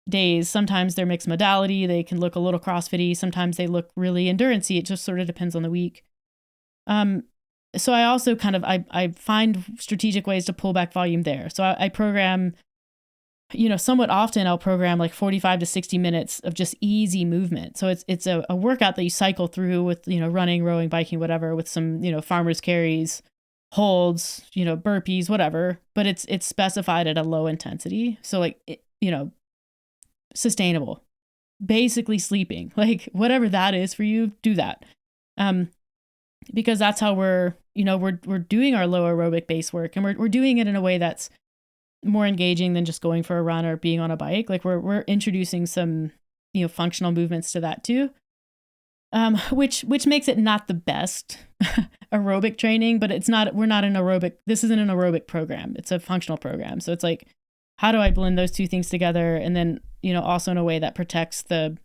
days. Sometimes they're mixed modality. They can look a little CrossFit-y. Sometimes they look really endurance-y. It just sort of depends on the week. so I also kind of, I find strategic ways to pull back volume there. So I program, somewhat often I'll program like 45 to 60 minutes of just easy movement. So it's a workout that you cycle through with, running, rowing, biking, whatever, with some, farmer's carries, holds, burpees, whatever, but it's specified at a low intensity. So like, sustainable, basically sleeping, like whatever that is for you, do that. Because that's how we're doing our low aerobic base work, and we're doing it in a way that's more engaging than just going for a run or being on a bike. Like we're introducing some, functional movements to that too. Which makes it not the best aerobic training, but we're not an aerobic, this isn't an aerobic program. It's a functional program. So it's like, how do I blend those two things together? And then, also in a way that protects the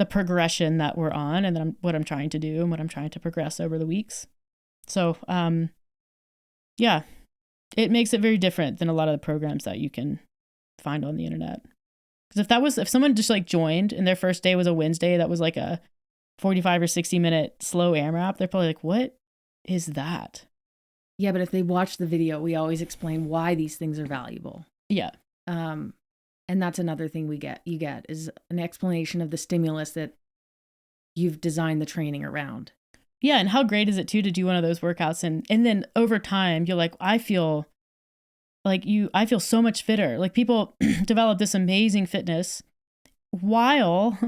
progression that we're on, and then what I'm trying to do and what I'm trying to progress over the weeks. So, yeah, it makes it very different than a lot of the programs that you can find on the internet. Because if someone just like joined and their first day was a Wednesday, that was like a 45 or 60 minute slow AMRAP, they're probably like, what is that? Yeah, but if they watch the video, we always explain why these things are valuable. Yeah. And that's another thing you get is an explanation of the stimulus that you've designed the training around. Yeah. And how great is it too to do one of those workouts and then over time you're like, I feel so much fitter. Like people develop this amazing fitness while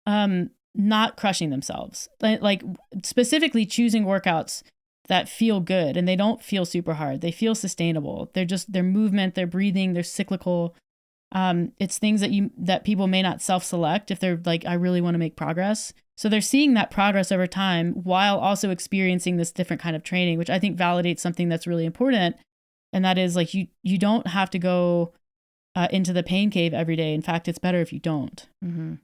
not crushing themselves. Like specifically choosing workouts that feel good and they don't feel super hard. They feel sustainable. Their movement, their breathing, they're cyclical. It's things that people may not self-select if they're like, I really want to make progress. So they're seeing that progress over time while also experiencing this different kind of training, which I think validates something that's really important. And that is like, you don't have to go into the pain cave every day. In fact, it's better if you don't. Mm-hmm.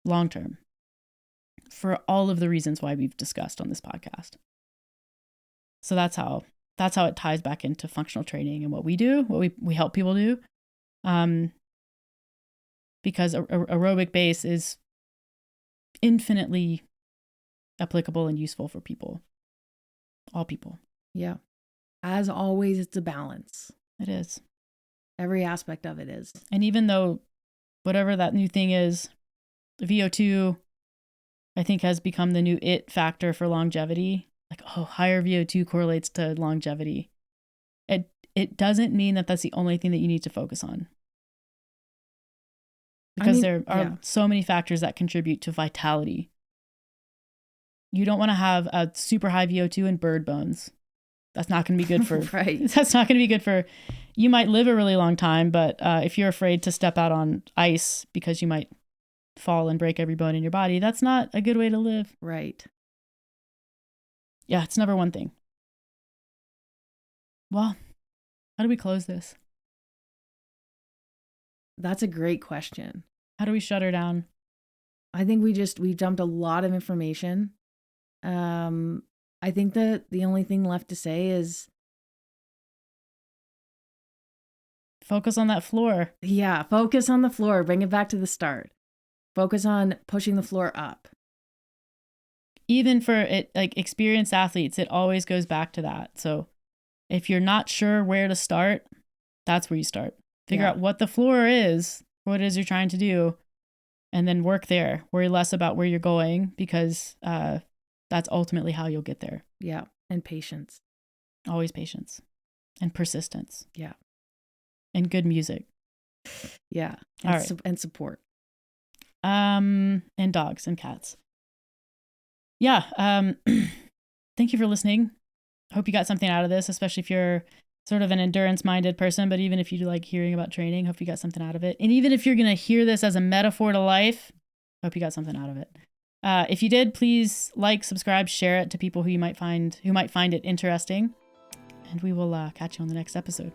Long term, for all of the reasons why we've discussed on this podcast. So that's how it ties back into functional training and what we do, what we help people do. Because aerobic base is infinitely applicable and useful for people, all people. Yeah. As always, it's a balance. It is. Every aspect of it is. And even though whatever that new thing is, VO2, I think has become the new it factor for longevity. Like, higher VO2 correlates to longevity. It doesn't mean that that's the only thing that you need to focus on. Because there are so many factors that contribute to vitality. You don't want to have a super high VO2 and bird bones. That's not going to be good for, right. That's not going to be good for, you might live a really long time, but if you're afraid to step out on ice because you might fall and break every bone in your body, that's not a good way to live. Right. Yeah, it's number one thing. Well, how do we close this? That's a great question. How do we shut her down? I think we've dumped a lot of information. I think that the only thing left to say is focus on that floor. Yeah, focus on the floor. Bring it back to the start. Focus on pushing the floor up. Even for it, like experienced athletes, it always goes back to that. So if you're not sure where to start, that's where you start. Figure out what the floor is, what it is you're trying to do, and then work there. Worry less about where you're going because that's ultimately how you'll get there. Yeah, and patience. Always patience and persistence. Yeah. And good music. Yeah. All right. And support. And dogs and cats. Yeah. Thank you for listening. I hope you got something out of this, especially if you're sort of an endurance-minded person, but even if you do like hearing about training, hope you got something out of it. And even if you're going to hear this as a metaphor to life, hope you got something out of it. If you did, please like, subscribe, share it to people who might find it interesting. And we will catch you on the next episode.